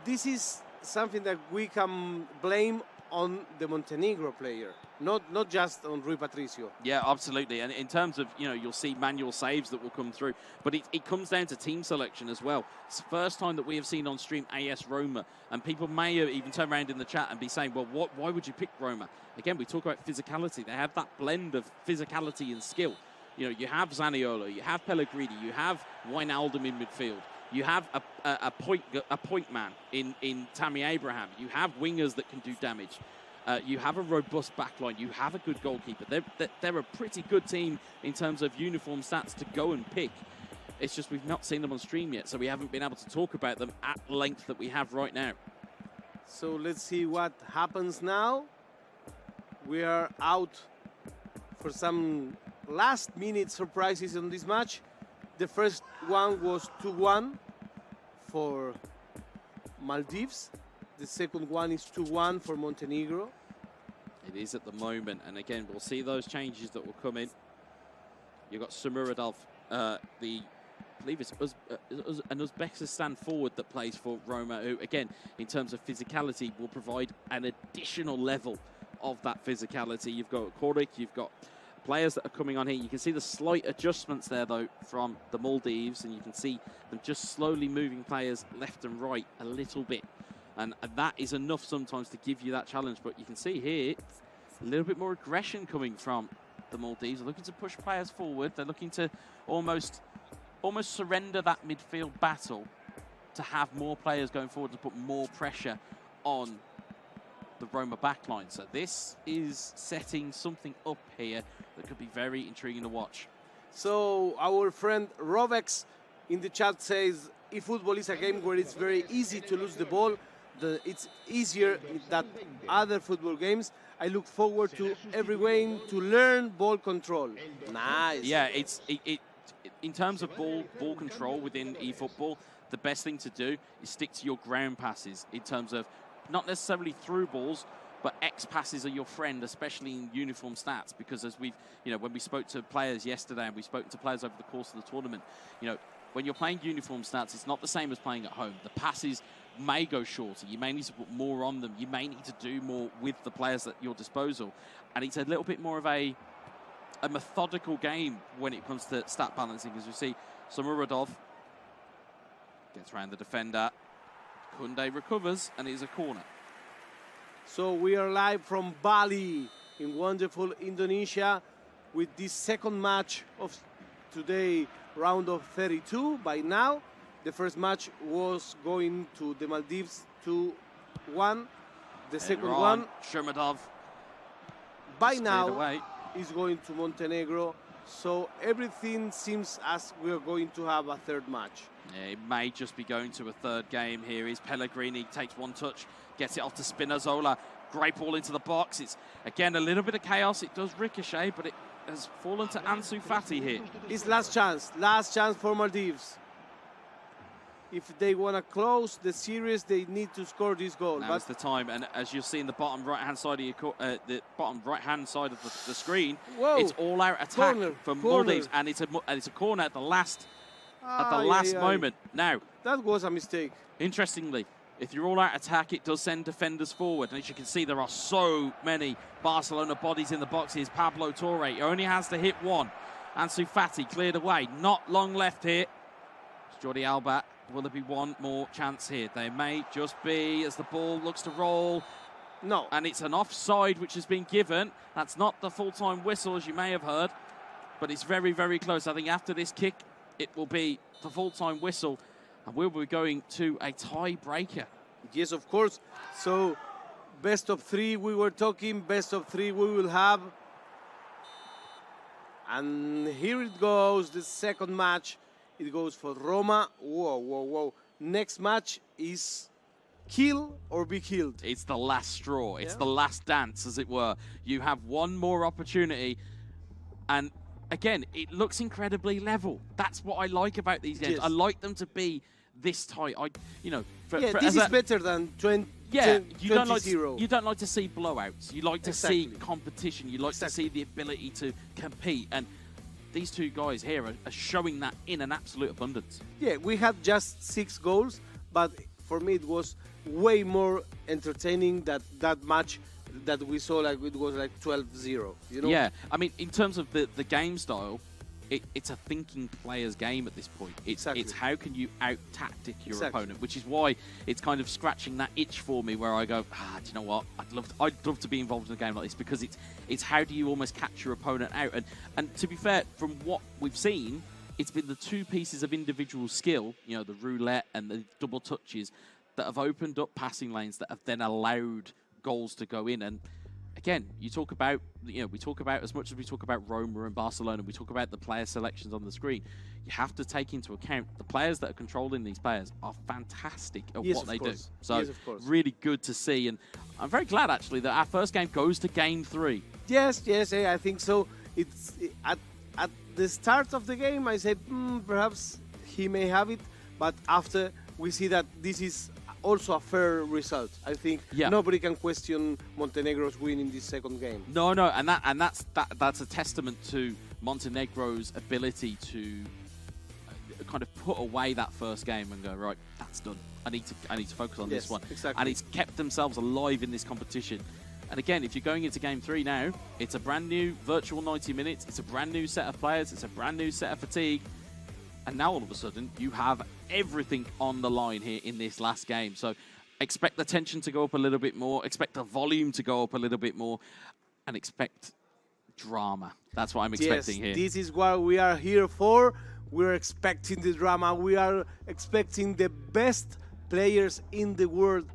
this is something that we can blame on the Montenegro player, not just on Rui Patricio. Yeah, absolutely. And in terms of, you'll see manual saves that will come through, but it comes down to team selection as well. It's the first time that we have seen on stream AS Roma, and people may even turn around in the chat and be saying, well, why would you pick Roma? Again, we talk about physicality. They have that blend of physicality and skill. You have Zaniolo, you have Pellegrini, you have Wijnaldum in midfield. You have a point man in Tammy Abraham. You have wingers that can do damage. You have a robust backline. You have a good goalkeeper. They're a pretty good team in terms of uniform stats to go and pick. It's just we've not seen them on stream yet, so we haven't been able to talk about them at length that we have right now. So let's see what happens now. We are out for some last-minute surprises on this match. The first one was 2-1 for Maldives. The second one is 2-1 for Montenegro. It is at the moment, and again, we'll see those changes that will come in. You've got Sumuradov, I believe it's an Uzbekistan forward that plays for Roma, who, again, in terms of physicality, will provide an additional level of that physicality. You've got Korik, you've got players that are coming on here. You can see the slight adjustments there, though, from the Maldives, and you can see them just slowly moving players left and right a little bit. And that is enough sometimes to give you that challenge. But you can see here a little bit more aggression coming from the Maldives. They're looking to push players forward. They're looking to almost surrender that midfield battle to have more players going forward to put more pressure on the Roma backline. So this is setting something up here that could be very intriguing to watch. So our friend Rovex in the chat says, if football is a game where it's very easy to lose the ball, it's easier than other football games. I look forward to every game to learn ball control. Nice. Yeah, in terms of ball control within eFootball, the best thing to do is stick to your ground passes in terms of not necessarily through balls, but X passes are your friend, especially in uniform stats, because as we've, when we spoke to players yesterday and we spoke to players over the course of the tournament, when you're playing uniform stats, it's not the same as playing at home. The passes may go shorter. You may need to put more on them. You may need to do more with the players at your disposal. And it's a little bit more of a methodical game when it comes to stat balancing, as we see Samuradov gets around the defender. Kunde recovers, and it is a corner. So we are live from Bali in wonderful Indonesia with this second match of today, round of 32 by now. The first match was going to the Maldives 2-1. The second one, Shermadov by now, is going to Montenegro. So everything seems as we are going to have a third match. Yeah, it may just be going to a third game here. Is Pellegrini, takes one touch, gets it off to Spinazzola. Great ball into the box. It's, again, a little bit of chaos. It does ricochet, but it has fallen to Ansu Fati here. It's last chance for Maldives. If they want to close the series, they need to score this goal. Now's the time, and as you'll see in the bottom right-hand side of the screen, whoa, it's all-out attack from Maldives, and it's a corner at the last moment. Now, that was a mistake. Interestingly, if you're all-out attack, it does send defenders forward, and as you can see, there are so many Barcelona bodies in the boxes. Pablo Torre only has to hit one. Ansu Fati cleared away. Not long left here. It's Jordi Alba. Will there be one more chance here? There may just be, as the ball looks to roll. No. And it's an offside which has been given. That's not the full-time whistle, as you may have heard, but it's very, very close. I think after this kick, it will be the full-time whistle, and we'll be going to a tie-breaker. Yes, of course. So, best of three, we were talking. Best of three we will have. And here it goes, the second match. It goes for Roma. Whoa, whoa, whoa. Next match is kill or be killed. It's the last straw. It's the last dance, as it were. You have one more opportunity. And again, it looks incredibly level. That's what I like about these games. Yes. I like them to be this tight. This is better than 20. You don't like to see blowouts. You like to see competition. You like to see the ability to compete. And these two guys here are showing that in an absolute abundance. Yeah, we had just 6 goals, but for me it was way more entertaining that match that we saw. Like it was like 12-0. You know? Yeah, I mean, in terms of the game style, it's a thinking player's game at this point. It's how can you out-tactic your opponent, which is why it's kind of scratching that itch for me where I go, do you know what? I'd love to be involved in a game like this, because it's how do you almost catch your opponent out. And to be fair, from what we've seen, it's been the two pieces of individual skill, you know, the roulette and the double touches, that have opened up passing lanes that have then allowed goals to go in. And again, we talk about, as much as we talk about Roma and Barcelona, we talk about the player selections on the screen. You have to take into account the players that are controlling these players are fantastic at what they do. So really good to see. And I'm very glad, actually, that our first game goes to game 3. Yes, I think so. It's at the start of the game, I said, perhaps he may have it. But after, we see that this is also a fair result. I think nobody can question Montenegro's win in this second game. No, and that's a testament to Montenegro's ability to kind of put away that first game and go, right, that's done. I need to focus on this one. Exactly. And it's kept themselves alive in this competition. And again, if you're going into game 3 now, it's a brand new virtual 90 minutes. It's a brand new set of players. It's a brand new set of fatigue. And now all of a sudden, you have everything on the line here in this last game. So expect the tension to go up a little bit more, expect the volume to go up a little bit more, and expect drama. That's what I'm expecting here. This is what we are here for. We're expecting the drama. We are expecting the best players in the world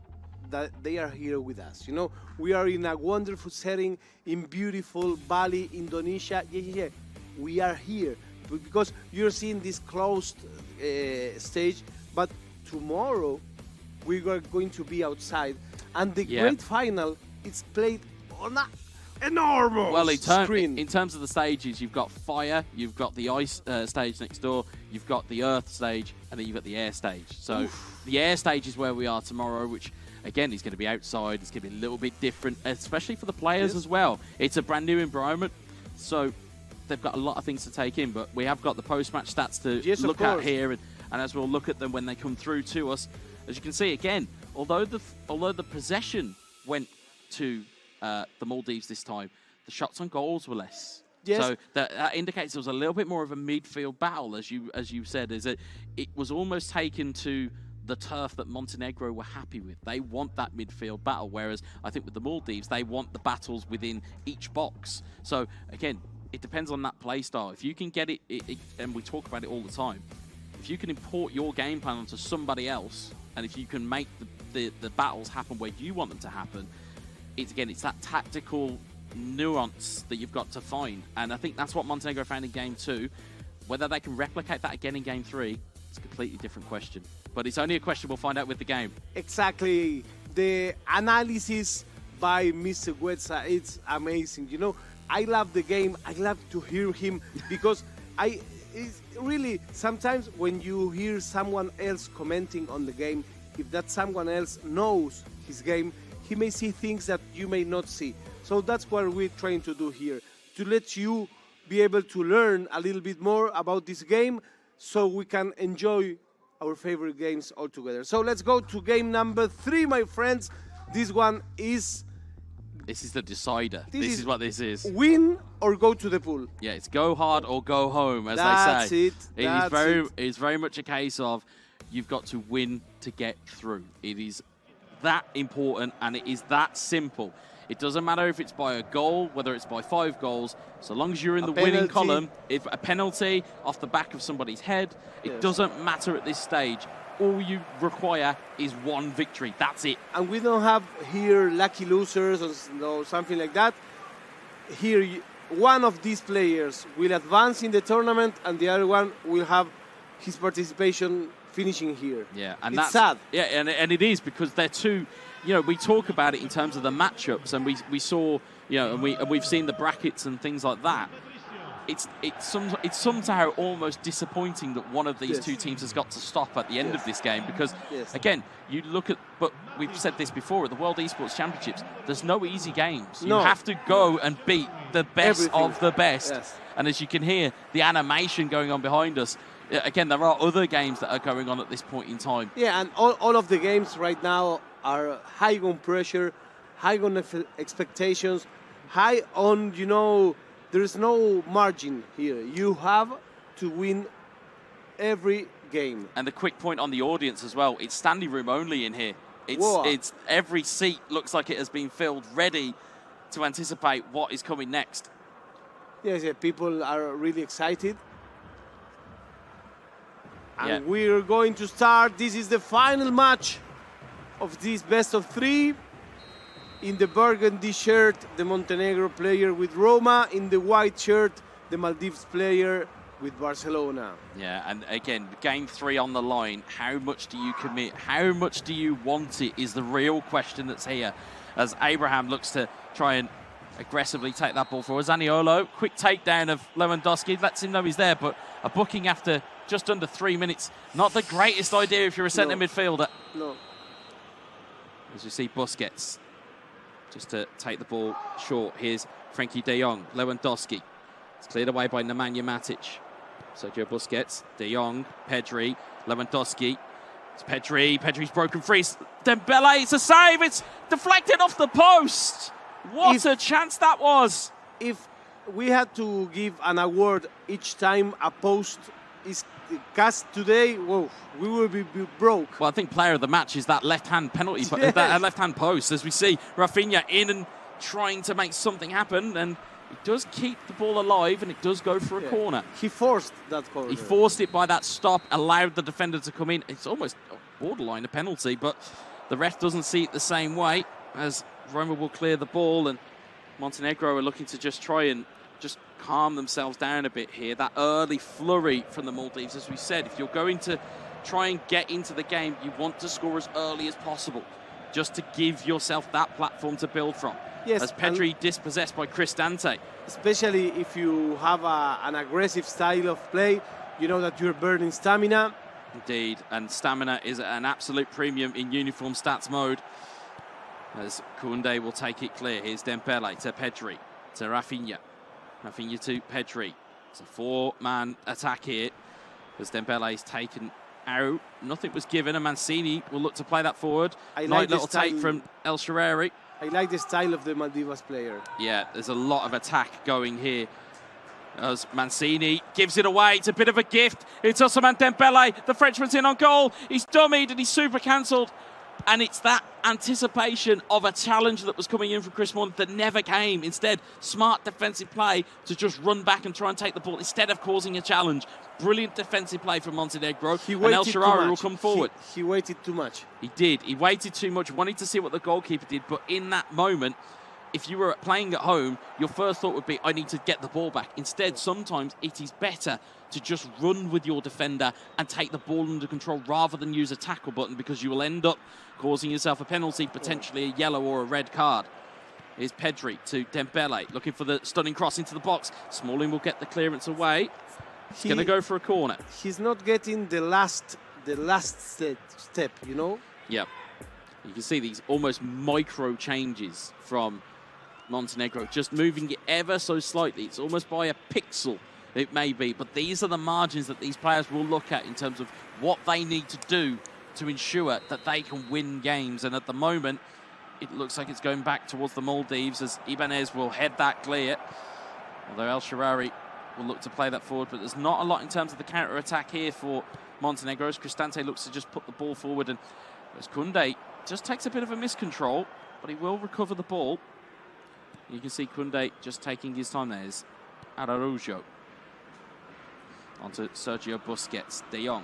that they are here with us. You know, we are in a wonderful setting in beautiful Bali, Indonesia. Yeah. We are here because you're seeing this closed stage, but tomorrow we are going to be outside, and the great final is played on an enormous screen. In terms of the stages, you've got fire, you've got the ice stage next door, you've got the earth stage, and then you've got the air stage. So the air stage is where we are tomorrow, which again is going to be outside. It's going to be a little bit different, especially for the players as well. It's a brand new environment, so they've got a lot of things to take in, but we have got the post-match stats to look at here, and as we'll look at them when they come through to us. As you can see, again, although the possession went to the Maldives this time, the shots on goals were less. Yes. So that indicates it was a little bit more of a midfield battle, as you said. Is that it was almost taken to the turf that Montenegro were happy with. They want that midfield battle, whereas I think with the Maldives, they want the battles within each box. So again, it depends on that play style. If you can get it, and we talk about it all the time, if you can import your game plan onto somebody else, and if you can make the battles happen where you want them to happen, it's that tactical nuance that you've got to find. And I think that's what Montenegro found in Game 2. Whether they can replicate that again in Game 3, it's a completely different question. But it's only a question we'll find out with the game. Exactly. The analysis by Mr. Guetza, it's amazing. You know, I love the game. I love to hear him because it's really, sometimes when you hear someone else commenting on the game, if that someone else knows his game, he may see things that you may not see. So that's what we're trying to do here, to let you be able to learn a little bit more about this game so we can enjoy our favorite games all together. So let's go to game number 3, my friends. This one is... This is the decider. This is what this is. Win or go to the pool. Yeah, it's go hard or go home, as That's they say. It's very much a case of you've got to win to get through. It is that important, and it is that simple. It doesn't matter if it's by a goal, whether it's by 5 goals, so long as you're in the winning column. If a penalty off the back of somebody's head, it doesn't matter at this stage. All you require is 1 victory. That's it. And we don't have here lucky losers or something like that. Here, one of these players will advance in the tournament, and the other one will have his participation finishing here. Yeah, and it's sad. Yeah, and it is, because they're two. You know, we talk about it in terms of the matchups, and we saw, you know, and we've seen the brackets and things like that. It's somehow almost disappointing that one of these two teams has got to stop at the end of this game, because again, you look at, but we've said this before, at the World Esports Championships, there's no easy games. You have to go and beat the best of the best. And as you can hear, the animation going on behind us, again, there are other games that are going on at this point in time. Yeah, and all of the games right now are high on pressure, high on expectations, high on, you know, there is no margin here. You have to win every game. And the quick point on the audience as well, it's standing room only in here. It's every seat looks like it has been filled, ready to anticipate what is coming next. Yes, people are really excited. And we're going to start. This is the final match of this best of 3. In the burgundy shirt, the Montenegro player with Roma. In the white shirt, the Maldives player with Barcelona. Yeah, and again, game 3 on the line. How much do you commit? How much do you want it is the real question that's here. As Abraham looks to try and aggressively take that ball forward. Zaniolo, quick takedown of Lewandowski. Lets him know he's there, but a booking after just under 3 minutes. Not the greatest idea if you're a centre midfielder. No. As you see, Busquets just to take the ball short. Here's Frankie de Jong, Lewandowski. It's cleared away by Nemanja Matic. Sergio Busquets, de Jong, Pedri, Lewandowski. It's Pedri. Pedri's broken free. Dembele, it's a save. It's deflected off the post. What a chance that was. If we had to give an award each time a post is cast today, whoa, we will be broke. Well, I think player of the match is that left-hand penalty, that left-hand post, as we see Rafinha in and trying to make something happen, and it does keep the ball alive, and it does go for a corner. He forced that corner. He forced it by that stop, allowed the defender to come in. It's almost borderline a penalty, but the ref doesn't see it the same way, as Roma will clear the ball, and Montenegro are looking to just try and just calm themselves down a bit here. That early flurry from the Maldives, as we said, if you're going to try and get into the game, you want to score as early as possible, just to give yourself that platform to build from. Yes, as Pedri dispossessed by Cristante. Especially if you have an aggressive style of play, you know that you're burning stamina. Indeed, and stamina is an absolute premium in uniform stats mode. As Koundé will take it clear. Here's Dembele to Pedri, to Rafinha. Rafinha to Pedri. It's a 4-man attack here as Dembele's taken out. Nothing was given, and Mancini will look to play that forward. Nice little take from El Shaarawy. I like the style of the Maldives player. Yeah, there's a lot of attack going here. As Mancini gives it away. It's a bit of a gift. It's Ousmane Dembele. The Frenchman's in on goal. He's dummied and he's super cancelled. And it's that anticipation of a challenge that was coming in from Chris Smalling that never came. Instead, smart defensive play to just run back and try and take the ball instead of causing a challenge. Brilliant defensive play from Montenegro. And El Shaarawy will come forward. He waited too much. He did. He waited too much, wanted to see what the goalkeeper did. But in that moment, if you were playing at home, your first thought would be, I need to get the ball back. Instead, sometimes it is better to just run with your defender and take the ball under control rather than use a tackle button, because you will end up causing yourself a penalty, potentially a yellow or a red card. Here's Pedri to Dembele, looking for the stunning cross into the box. Smalling will get the clearance away. He's going to go for a corner. He's not getting the last step, you know? Yep. You can see these almost micro changes from Montenegro, just moving it ever so slightly. It's almost by a pixel, it may be, but these are the margins that these players will look at in terms of what they need to do to ensure that they can win games. And at the moment, it looks like it's going back towards the Maldives as Ibanez will head that clear. Although El Shaarawy will look to play that forward, but there's not a lot in terms of the counter-attack here for Montenegro as Cristante looks to just put the ball forward, and as Koundé just takes a bit of a miscontrol, but he will recover the ball. You can see Koundé just taking his time. There's Araujo. Onto Sergio Busquets. De Jong.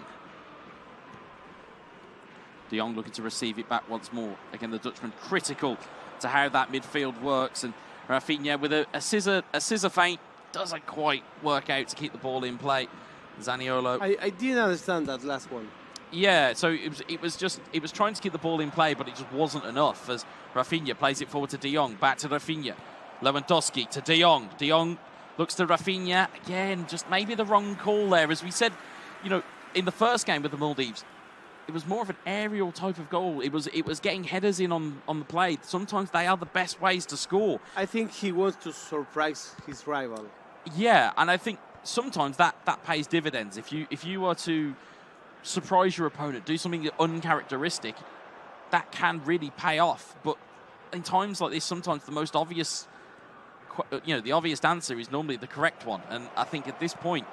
De Jong looking to receive it back once more. Again, the Dutchman critical to how that midfield works. And Rafinha with a scissor feint. Doesn't quite work out to keep the ball in play. Zaniolo. I didn't understand that last one. Yeah, so it was trying to keep the ball in play, but it just wasn't enough as Rafinha plays it forward to De Jong. Back to Rafinha. Lewandowski to De Jong. De Jong looks to Rafinha. Again, just maybe the wrong call there. As we said, you know, in the first game with the Maldives, it was more of an aerial type of goal. It was getting headers in on the play. Sometimes they are the best ways to score. I think he wants to surprise his rival. Yeah, and I think sometimes that pays dividends. If you are to surprise your opponent, do something uncharacteristic, that can really pay off. But in times like this, sometimes the most obvious, the obvious answer is normally the correct one. And I think at this point,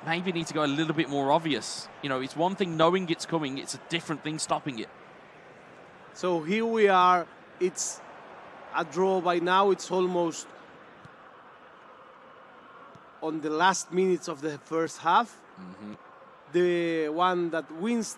maybe need to go a little bit more obvious. You know, it's one thing knowing it's coming, it's a different thing stopping it. So here we are. It's a draw by now. It's almost on the last minutes of the first half. Mm-hmm. The one that wins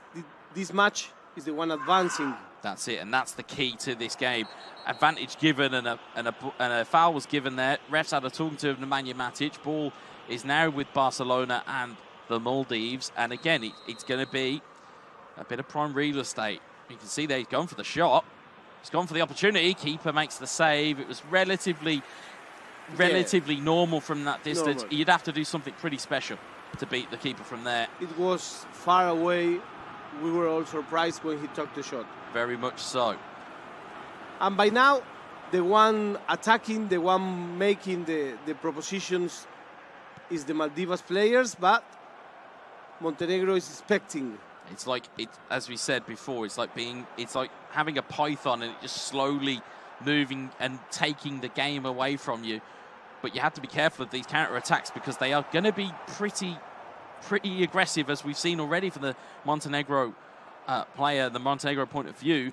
this match is the one advancing. That's it, and that's the key to this game. Advantage given and a foul was given there. Refs had a talking to Nemanja Matic. Ball is now with Barcelona and the Maldives. And again, it's going to be a bit of prime real estate. You can see there he's gone for the shot. He's gone for the opportunity. Keeper makes the save. It was relatively normal from that distance. Normal. You'd have to do something pretty special to beat the keeper from there. It was far away. We were all surprised when he took the shot. Very much so. And by now, the one attacking, the one making the propositions is the Maldives players, but Montenegro is expecting. It's like, as we said before, it's like having a python and it just slowly moving and taking the game away from you. But you have to be careful of these counter-attacks because they are going to be pretty aggressive, as we've seen already from the Montenegro player, the Montenegro point of view.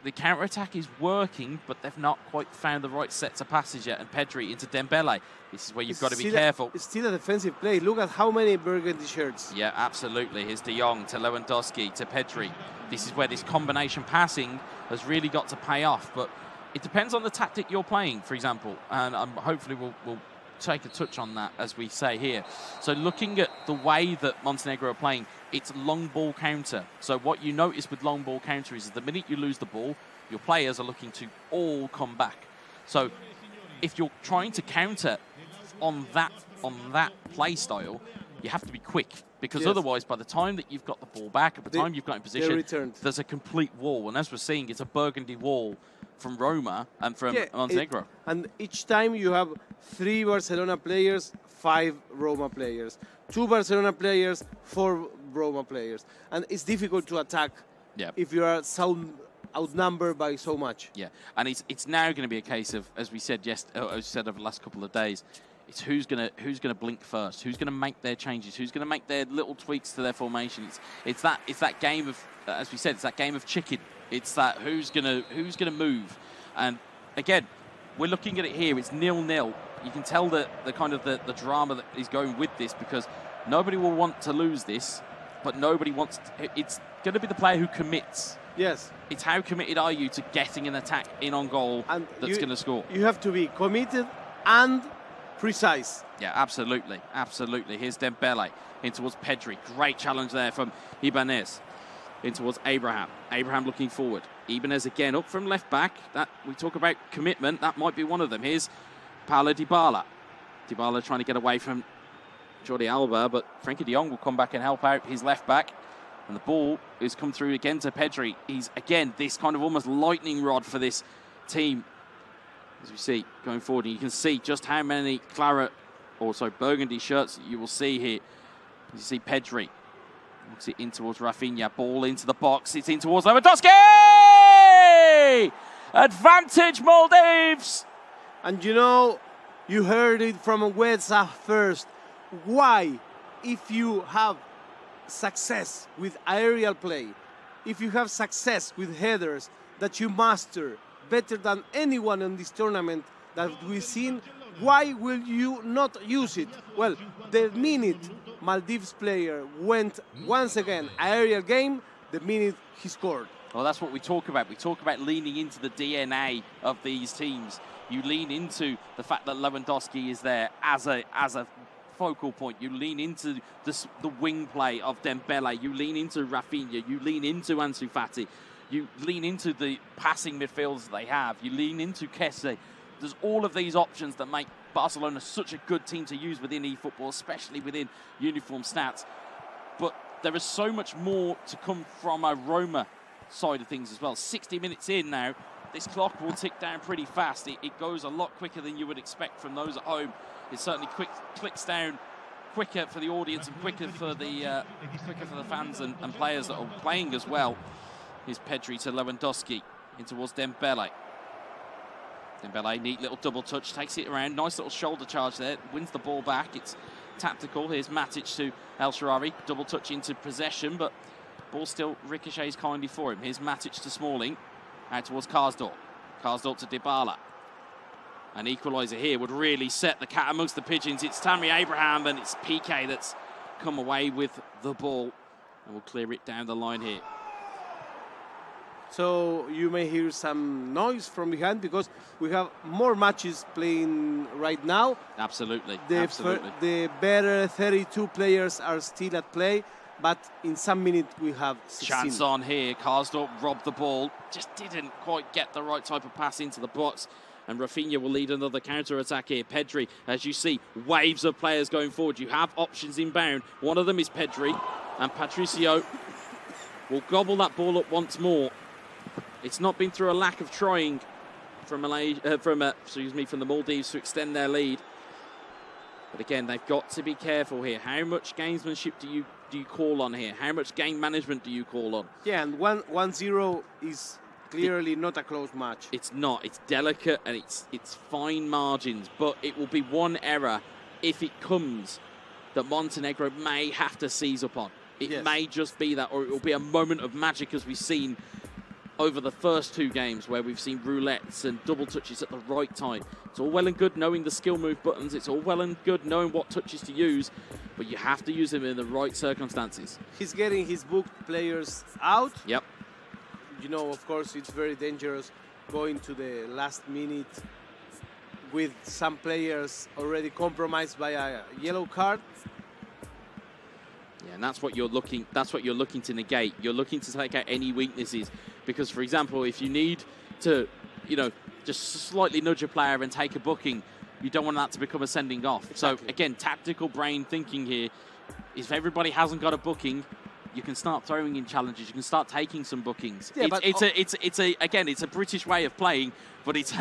The counter-attack is working, but they've not quite found the right sets of passage yet. And Pedri into Dembele. This is where you've got to be careful. It's still a defensive play. Look at how many burgundy shirts. Yeah, absolutely. Here's De Jong to Lewandowski to Pedri. This is where this combination passing has really got to pay off. But it depends on the tactic you're playing, for example. And hopefully we'll take a touch on that, as we say here. So looking at the way that Montenegro are playing, it's long ball counter. So what you notice with long ball counter is the minute you lose the ball, your players are looking to all come back. So if you're trying to counter on that play style, you have to be quick, because otherwise by the time that you've got the ball back, at the time you've got in position, there's a complete wall. And as we're seeing, it's a burgundy wall Roma and from Montenegro. And each time you have 3 Barcelona players, 5 Roma players. 2 Barcelona players, 4 Roma players. And it's difficult to attack if you are outnumbered by so much. Yeah, and it's now going to be a case of, as we said over the last couple of days, it's who's gonna blink first, who's gonna make their changes, who's gonna make their little tweaks to their formation. It's that game of, as we said, it's that game of chicken. It's that who's gonna move. And again, we're looking at it here. It's 0-0. You can tell the kind of the drama that is going with this, because nobody will want to lose this, but nobody wants. It's going to be the player who commits. Yes. It's how committed are you to getting an attack in on goal that's going to score. You have to be committed and precise. Yeah, absolutely, absolutely. Here's Dembele in towards Pedri. Great challenge there from Ibanez. In towards Abraham. Abraham looking forward. Ibanez again up from left back. That we talk about commitment. That might be one of them. Here's Paulo Dybala. Dybala trying to get away from Jordi Alba, but Frenkie de Jong will come back and help out his left back. And the ball is come through again to Pedri. He's, again, this kind of almost lightning rod for this team. As we see going forward, and you can see just how many burgundy shirts you will see here. You see Pedri. Walks it in towards Rafinha. Ball into the box. It's in towards Lewandowski! Advantage Maldives! And you know, you heard it from WhatsApp first. Why, if you have success with aerial play, if you have success with headers that you master better than anyone in this tournament that we've seen, why will you not use it? Well, the minute Maldives player went once again aerial game, the minute he scored. Well, that's what we talk about. We talk about leaning into the DNA of these teams. You lean into the fact that Lewandowski is there as a focal point. You lean into the wing play of Dembele. You lean into Rafinha. You lean into Ansu Fati. You lean into the passing midfielders they have. You lean into Kessie. There's all of these options that make Barcelona such a good team to use within eFootball, especially within uniform stats. But there is so much more to come from a Roma side of things as well. 60 minutes in now, this clock will tick down pretty fast. It goes a lot quicker than you would expect from those at home. It certainly clicks down quicker for the audience and quicker for the fans and players that are playing as well. Here's Pedri to Lewandowski in towards Dembele. Dembele, neat little double touch, takes it around. Nice little shoulder charge there, wins the ball back. It's tactical. Here's Matic to El Shaarawy. Double touch into possession, but ball still ricochets kindly for him. Here's Matic to Smalling, out towards Karsdorp. Karsdorp to Dybala. An equaliser here would really set the cat amongst the pigeons. It's Tammy Abraham and it's PK that's come away with the ball and will clear it down the line here. So you may hear some noise from behind because we have more matches playing right now. Absolutely, absolutely. The better 32 players are still at play, but in some minutes we have 16. Chance on here. Karsdorp robbed the ball. Just didn't quite get the right type of pass into the box. And Rafinha will lead another counter-attack here. Pedri, as you see, waves of players going forward. You have options inbound. One of them is Pedri. And Patricio will gobble that ball up once more. It's not been through a lack of trying from the Maldives to extend their lead. But again, they've got to be careful here. How much gamesmanship do you call on here? How much game management do you call on? Yeah, and 1-0 is clearly not a close match. It's not. It's delicate and it's fine margins. But it will be one error if it comes that Montenegro may have to seize upon. It may just be that, or it will be a moment of magic as we've seen over the first 2 games where we've seen roulettes and double touches at the right time. It's all well and good knowing the skill move buttons. It's all well and good knowing what touches to use, but you have to use them in the right circumstances. He's getting his booked players out. Yep. You know, of course, it's very dangerous going to the last minute with some players already compromised by a yellow card. Yeah, and that's what you're looking to negate. You're looking to take out any weaknesses. Because, for example, if you need to, just slightly nudge a player and take a booking, you don't want that to become a sending off. Exactly. So, again, tactical brain thinking here. If everybody hasn't got a booking, you can start throwing in challenges. You can start taking some bookings. Yeah, it's a British way of playing, but it's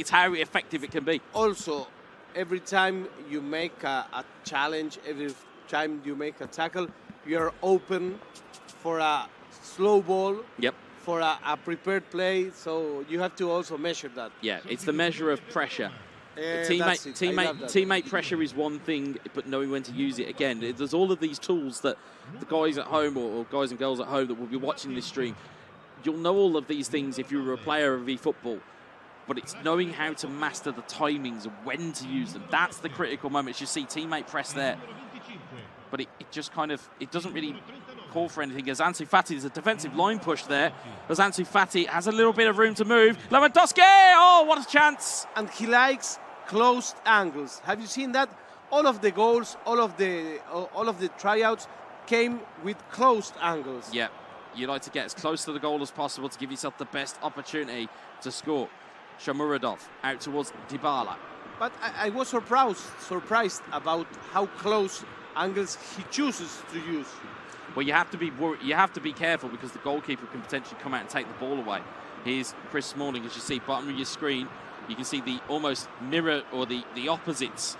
how effective it can be. Also, every time you make a challenge, every time you make a tackle, you're open for a slow ball. Yep. For a prepared play, so you have to also measure that. Yeah, it's the measure of pressure. Teammate pressure is one thing, but knowing when to use it again. There's all of these tools that the guys at home or guys and girls at home that will be watching this stream, you'll know all of these things if you were a player of eFootball, but it's knowing how to master the timings and when to use them. That's the critical moment. You see teammate press there, but it just kind of, it doesn't really call for anything. As Ansu Fati, there's a defensive line push there, as Ansu Fati has a little bit of room to move. Lewandowski, oh, what a chance! And he likes closed angles. Have you seen that? All of the goals, all of the tryouts came with closed angles. Yeah, you like to get as close to the goal as possible to give yourself the best opportunity to score. Shomurodov out towards Dybala. But I was surprised about how close angles he chooses to use. Well, you have to be careful because the goalkeeper can potentially come out and take the ball away. Here's Chris Smalling, as you see, bottom of your screen. You can see the almost mirror or the opposites.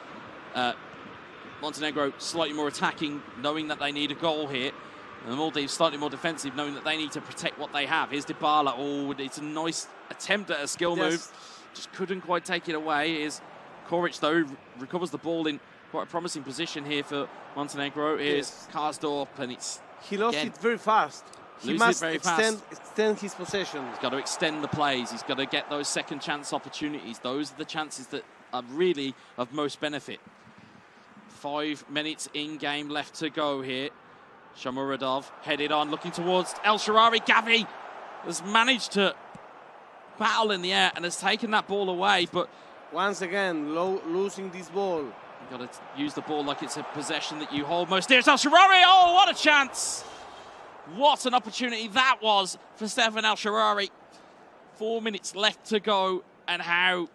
Montenegro slightly more attacking, knowing that they need a goal here. And the Maldives slightly more defensive, knowing that they need to protect what they have. Here's Dybala. Oh, it's a nice attempt at a skill move. Just couldn't quite take it away. Here's Koric, though, recovers the ball in quite a promising position here for Montenegro. Here's Karsdorp, and he lost it very fast. He must extend his possession. He's got to extend the plays. He's got to get those second chance opportunities. Those are the chances that are really of most benefit. 5 minutes in game left to go here. Shomurodov headed on, looking towards El Shaarawy. Gavi has managed to battle in the air and has taken that ball away, but once again, losing this ball. You've got to use the ball like it's a possession that you hold most dear. It's El Shaarawy. Oh, what a chance! What an opportunity that was for Stefan El Shaarawy. 4 minutes left to go, and how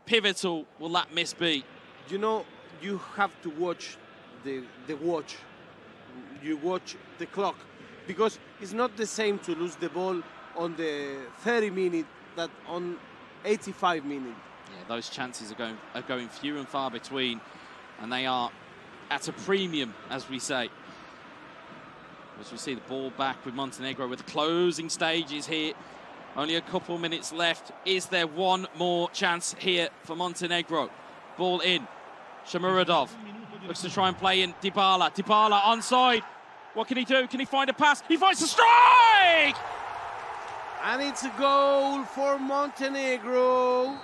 pivotal will that miss be? You know, you have to watch the watch. You watch the clock, because it's not the same to lose the ball on the 30 minute that on 85 minutes. Yeah, those chances are going few and far between, and they are at a premium, as we say. As we see the ball back with Montenegro with closing stages here. Only a couple minutes left. Is there one more chance here for Montenegro? Ball in. Shomurodov looks to try and play in Dybala. Dybala onside. What can he do? Can he find a pass? He finds the strike! And it's a goal for Montenegro.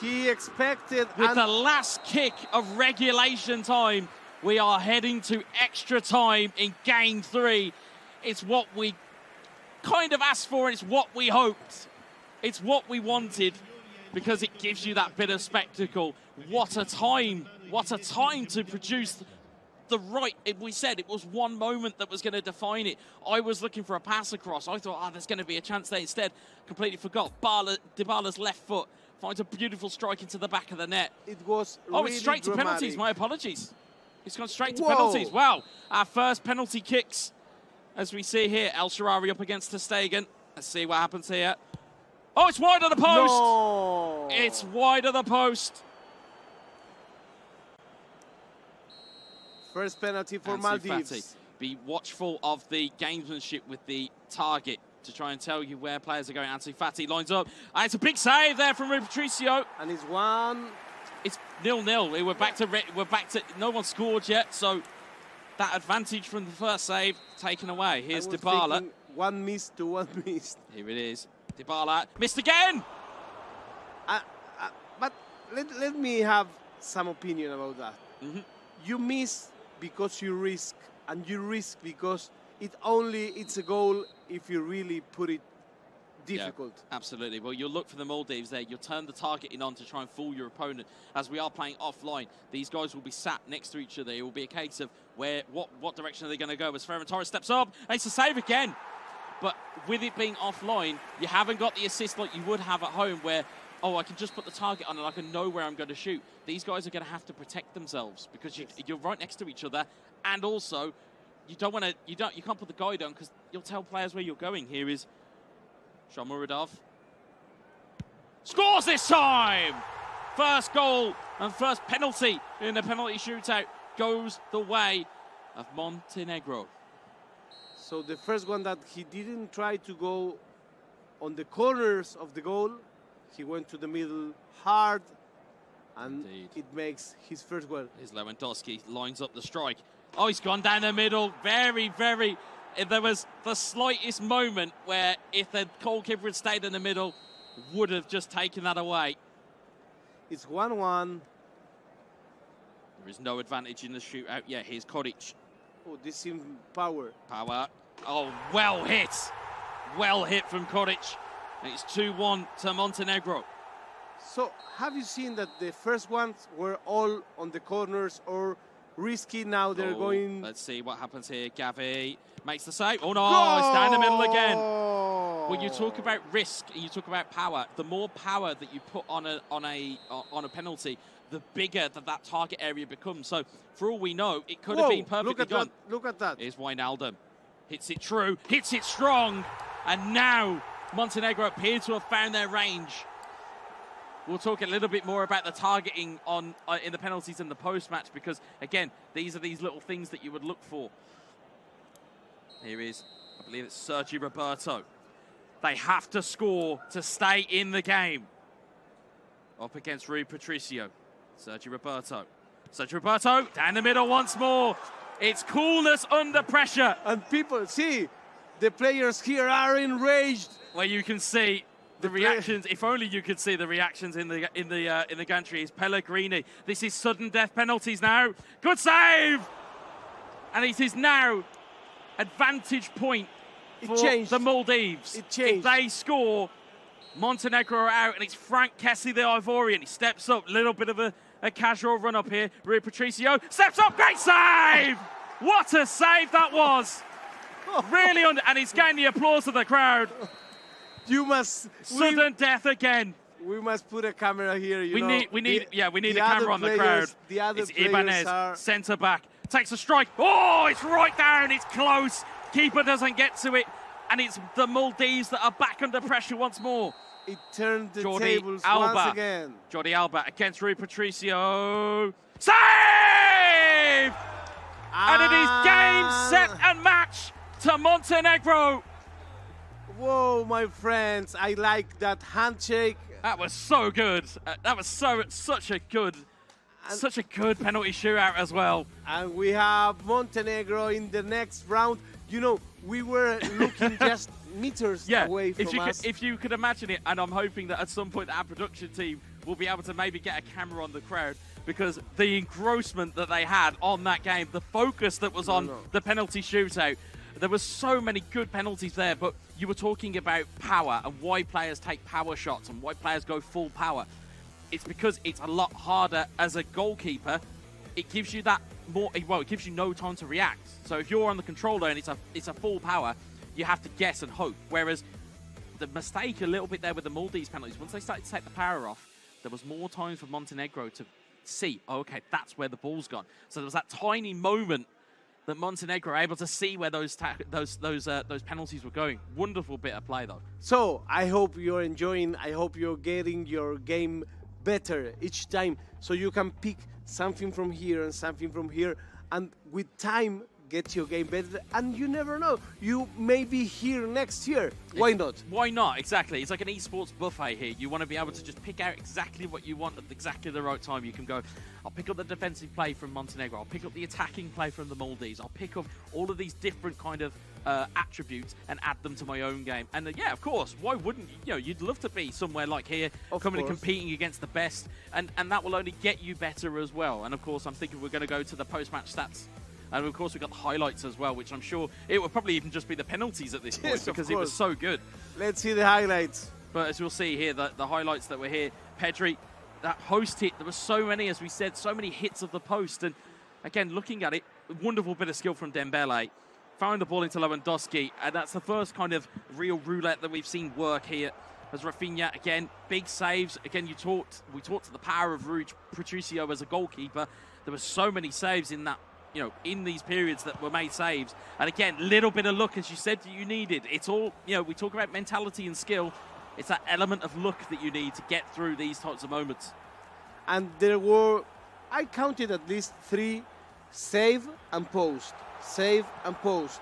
He expected... With the last kick of regulation time, we are heading to extra time in game 3. It's what we kind of asked for, and it's what we hoped. It's what we wanted, because it gives you that bit of spectacle. What a time to produce the right... We said it was one moment that was going to define it. I was looking for a pass across. I thought, there's going to be a chance there. Instead, completely forgot. Dybala's left foot finds a beautiful strike into the back of the net. It was really it's straight dramatic. to penalties. My apologies. It's gone straight to penalties. Wow. Our first penalty kicks, as we see here. El Shaarawy up against ter Stegen. Let's see what happens here. Oh, it's wide of the post. No. It's wide of the post. First penalty for Ansu Maldives. Fati. Be watchful of the gamesmanship with the target to try and tell you where players are going. Ansu Fati lines up. And it's a big save there from Patricio. And it's one. It's 0-0. We're back to no one scored yet, so that advantage from the first save taken away. Here's Dybala. One missed to one missed. Here it is. Dybala missed again. But let me have some opinion about that. You miss because you risk, and you risk because it's a goal if you really put it difficult. Yeah, absolutely. Well, you'll look for the Maldives there. You'll turn the targeting on to try and fool your opponent. As we are playing offline, these guys will be sat next to each other. It will be a case of what direction are they going to go. As Ferran Torres steps up, and it's a save again. But with it being offline, you haven't got the assist like you would have at home, where, I can just put the target on and I can know where I'm going to shoot. These guys are going to have to protect themselves because you're right next to each other, and also you can't put the guide on because you'll tell players where you're going. Here is Shomurodov. Scores this time! First goal and first penalty in the penalty shootout goes the way of Montenegro. So the first one that he didn't try to go on the corners of the goal, he went to the middle hard, and it makes his first goal. Here's Lewandowski, lines up the strike. Oh, he's gone down the middle. Very, very... There was the slightest moment where if the goalkeeper had stayed in the middle, would have just taken that away. It's 1-1. There is no advantage in the shootout. Yeah, here's Kodic. Oh, this seems power. Power. Oh, well hit. Well hit from Kodic. And it's 2-1 to Montenegro. So, have you seen that the first ones were all on the corners or risky? Now they're going... Let's see what happens here. Gavi makes the save. Oh, no, it's down the middle again. When you talk about risk and you talk about power, the more power that you put on a penalty, the bigger that target area becomes. So, for all we know, it could have been perfectly gone. Look at that. Here's Wijnaldum. Hits it true, hits it strong, and now Montenegro appear to have found their range. We'll talk a little bit more about the targeting in the penalties in the post-match because, again, these are these little things that you would look for. Here is, I believe it's Sergi Roberto. They have to score to stay in the game. Up against Rui Patricio. Sergi Roberto. Sergi Roberto down the middle once more. It's coolness under pressure. And people, see, the players here are enraged. Well, you can see the reactions. If only you could see the reactions in the gantry. Is Pellegrini. This is sudden death penalties now. Good save. And it is now advantage point for the Maldives. It changed. If they score, Montenegro are out, and it's Frank Kessie, the Ivorian. He steps up, little bit of a casual run up here. Rui Patricio steps up, great save! What a save that was! Really and he's getting the applause of the crowd. You must sudden death again. We must put a camera here. We need a camera on the crowd. The other it's players Ibanez, are... centre back, takes a strike. Oh, it's right down. It's close. Keeper doesn't get to it, and it's the Maldives that are back under pressure once more. It turned the Jordi tables Alba. once again. Jordi Alba against Rui Patricio. Save! And it is game, set, and match to Montenegro. Whoa, my friends, I like that handshake. That was so good. That was such a good penalty shootout as well. And we have Montenegro in the next round. You know, we were looking just meters away from us. If you could imagine it, and I'm hoping that at some point our production team will be able to maybe get a camera on the crowd, because the engrossment that they had on that game, the focus that was on the penalty shootout, there were so many good penalties there, but you were talking about power and why players take power shots and why players go full power. It's because it's a lot harder as a goalkeeper. It gives you that more, well, it gives you no time to react. So if you're on the controller and it's a full power, you have to guess and hope. Whereas the mistake a little bit there with the Maldives penalties, once they started to take the power off, there was more time for Montenegro to see, oh, okay, that's where the ball's gone. So there was that tiny moment that Montenegro were able to see where those penalties were going. Wonderful bit of play, though. So I hope you're enjoying. I hope you're getting your game better each time, so you can pick something from here and something from here, and with time get your game better. And you never know, you may be here next year. Why not? Why not? Exactly. It's like an esports buffet here. You want to be able to just pick out exactly what you want at exactly the right time. You can go, I'll pick up the defensive play from Montenegro, I'll pick up the attacking play from the Maldives, I'll pick up all of these different kind of attributes and add them to my own game. And yeah, of course, why wouldn't you? You know, you'd love to be somewhere like here, coming and competing against the best, and that will only get you better as well. And of course, I'm thinking we're going to go to the post-match stats. And of course, we've got the highlights as well, which I'm sure it would probably even just be the penalties at this point, because it was so good. Let's see the highlights. But as we'll see here, the highlights that were here, Pedri, that post hit, there were so many, as we said, so many hits of the post. And again, looking at it, wonderful bit of skill from Dembele. Found the ball into Lewandowski, and that's the first kind of real roulette that we've seen work here. As Rafinha, again, big saves. Again, we talked to the power of Rui Patricio as a goalkeeper. There were so many saves in that you know, in these periods that were made saves. And again, little bit of luck, as you said, that you needed. It's all, you know, we talk about mentality and skill. It's that element of luck that you need to get through these types of moments. And there were, I counted at least 3 save and post, save and post.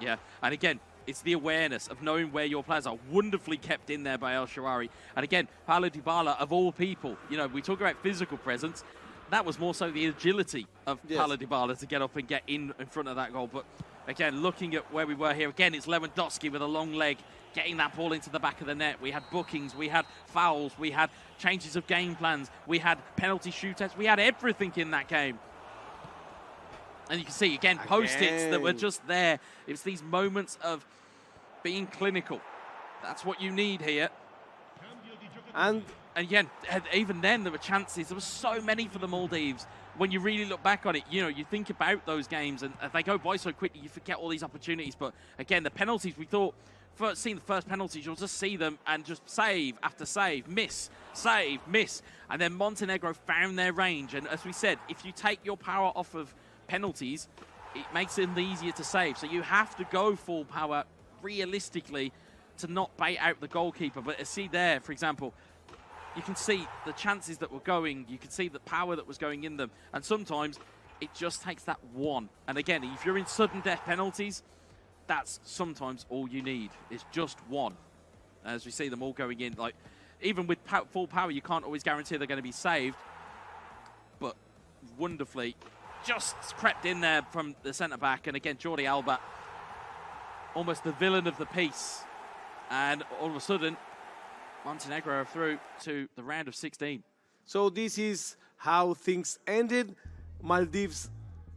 Yeah, and again, it's the awareness of knowing where your players are, wonderfully kept in there by El Shaarawy. And again, Paulo Dybala, of all people, you know, we talk about physical presence. That was more so the agility of Paulo Dybala to get up and get in front of that goal. But again, looking at where we were here, again, it's Lewandowski with a long leg, getting that ball into the back of the net. We had bookings, we had fouls, we had changes of game plans, we had penalty shootouts, we had everything in that game. And you can see, again, post-its that were just there. It's these moments of being clinical. That's what you need here. And again, even then, there were chances. There were so many for the Maldives. When you really look back on it, you know, you think about those games, and they go by so quickly, you forget all these opportunities. But again, the penalties, we thought, seeing the first penalties, you'll just see them and just save after save, miss, save, miss. And then Montenegro found their range. And as we said, if you take your power off of penalties, it makes them easier to save. So you have to go full power realistically to not bait out the goalkeeper. But see there, for example, you can see the chances that were going, you can see the power that was going in them, and sometimes it just takes that one. And again, if you're in sudden death penalties, that's sometimes all you need, is just one. As we see them all going in, like, even with full power, you can't always guarantee they're going to be saved, but wonderfully just crept in there from the centre-back. And again, Jordi Alba, almost the villain of the piece, and all of a sudden, Montenegro are through to the round of 16. So this is how things ended. Maldives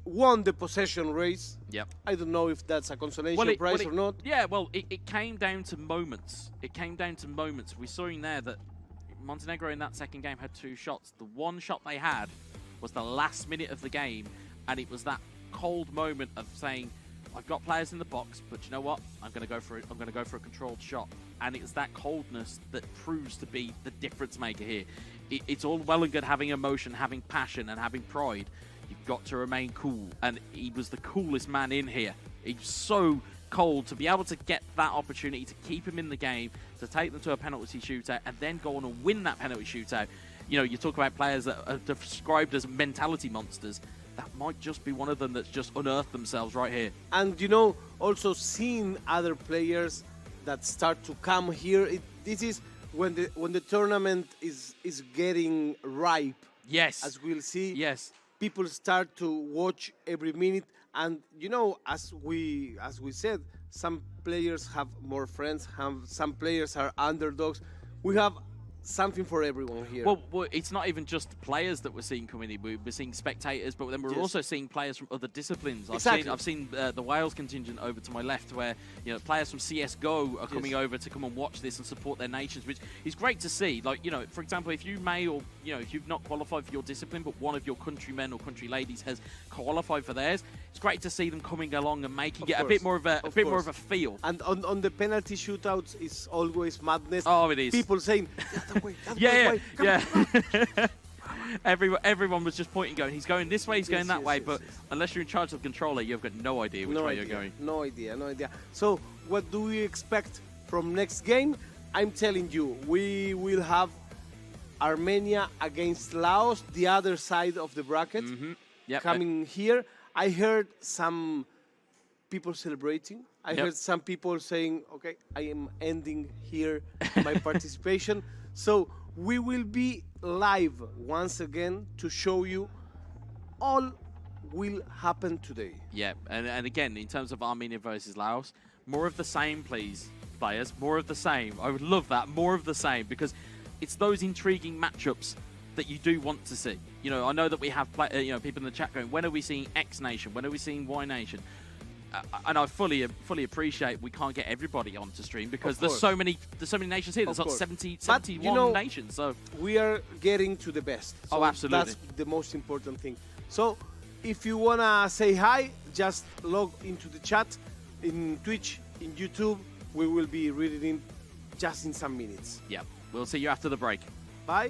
won the possession race. Yep. I don't know if that's a consolation prize or not. Yeah, well, it came down to moments. It came down to moments. We saw in there that Montenegro in that second game had 2 shots. The one shot they had was the last minute of the game, and it was that cold moment of saying, I've got players in the box, but you know what? I'm going to go for it. I'm going to go for a controlled shot. And it's that coldness that proves to be the difference maker here. It's all well and good having emotion, having passion, and having pride. You've got to remain cool. And he was the coolest man in here. He's so cold to be able to get that opportunity to keep him in the game, to take them to a penalty shootout, and then go on and win that penalty shootout. You know, you talk about players that are described as mentality monsters. That might just be one of them that's just unearthed themselves right here. And, you know, also seeing other players that start to come here, this is when the tournament is getting ripe. Yes. As we'll see. Yes. People start to watch every minute. And, you know, as we said, some players have more friends, some players are underdogs. We have something for everyone here. Well, it's not even just players that we're seeing coming in. We're seeing spectators, but then we're also seeing players from other disciplines. Exactly. I've seen the Wales contingent over to my left, where, you know, players from CS:GO are coming over to come and watch this and support their nations, which is great to see. Like, you know, for example, if you may, or, you know, if you've not qualified for your discipline, but one of your countrymen or country ladies has qualified for theirs, it's great to see them coming along and making it a bit more of a feel. And on the penalty shootouts, it's always madness. Oh, it is. People saying, yeah. Everyone was just pointing, going, he's going this way, he's going that way, but unless you're in charge of the controller, you've got no idea which way you're going. No idea. So what do we expect from next game? I'm telling you, we will have Armenia against Laos, the other side of the bracket, coming here. I heard some people celebrating. I heard some people saying, okay, I am ending here my participation. So we will be live once again to show you all will happen today. Yeah, and again, in terms of Armenia versus Laos, more of the same, please, players. More of the same. I would love that. More of the same, because it's those intriguing matchups that you do want to see. You know, I know that we have people in the chat going, when are we seeing X Nation? When are we seeing Y Nation? And I fully appreciate we can't get everybody onto stream because there's so many nations here. There's like 71 nations. So we are getting to the best. So oh, absolutely. That's the most important thing. So if you wanna say hi, just log into the chat in Twitch, in YouTube. We will be reading just in some minutes. Yeah, we'll see you after the break. Bye.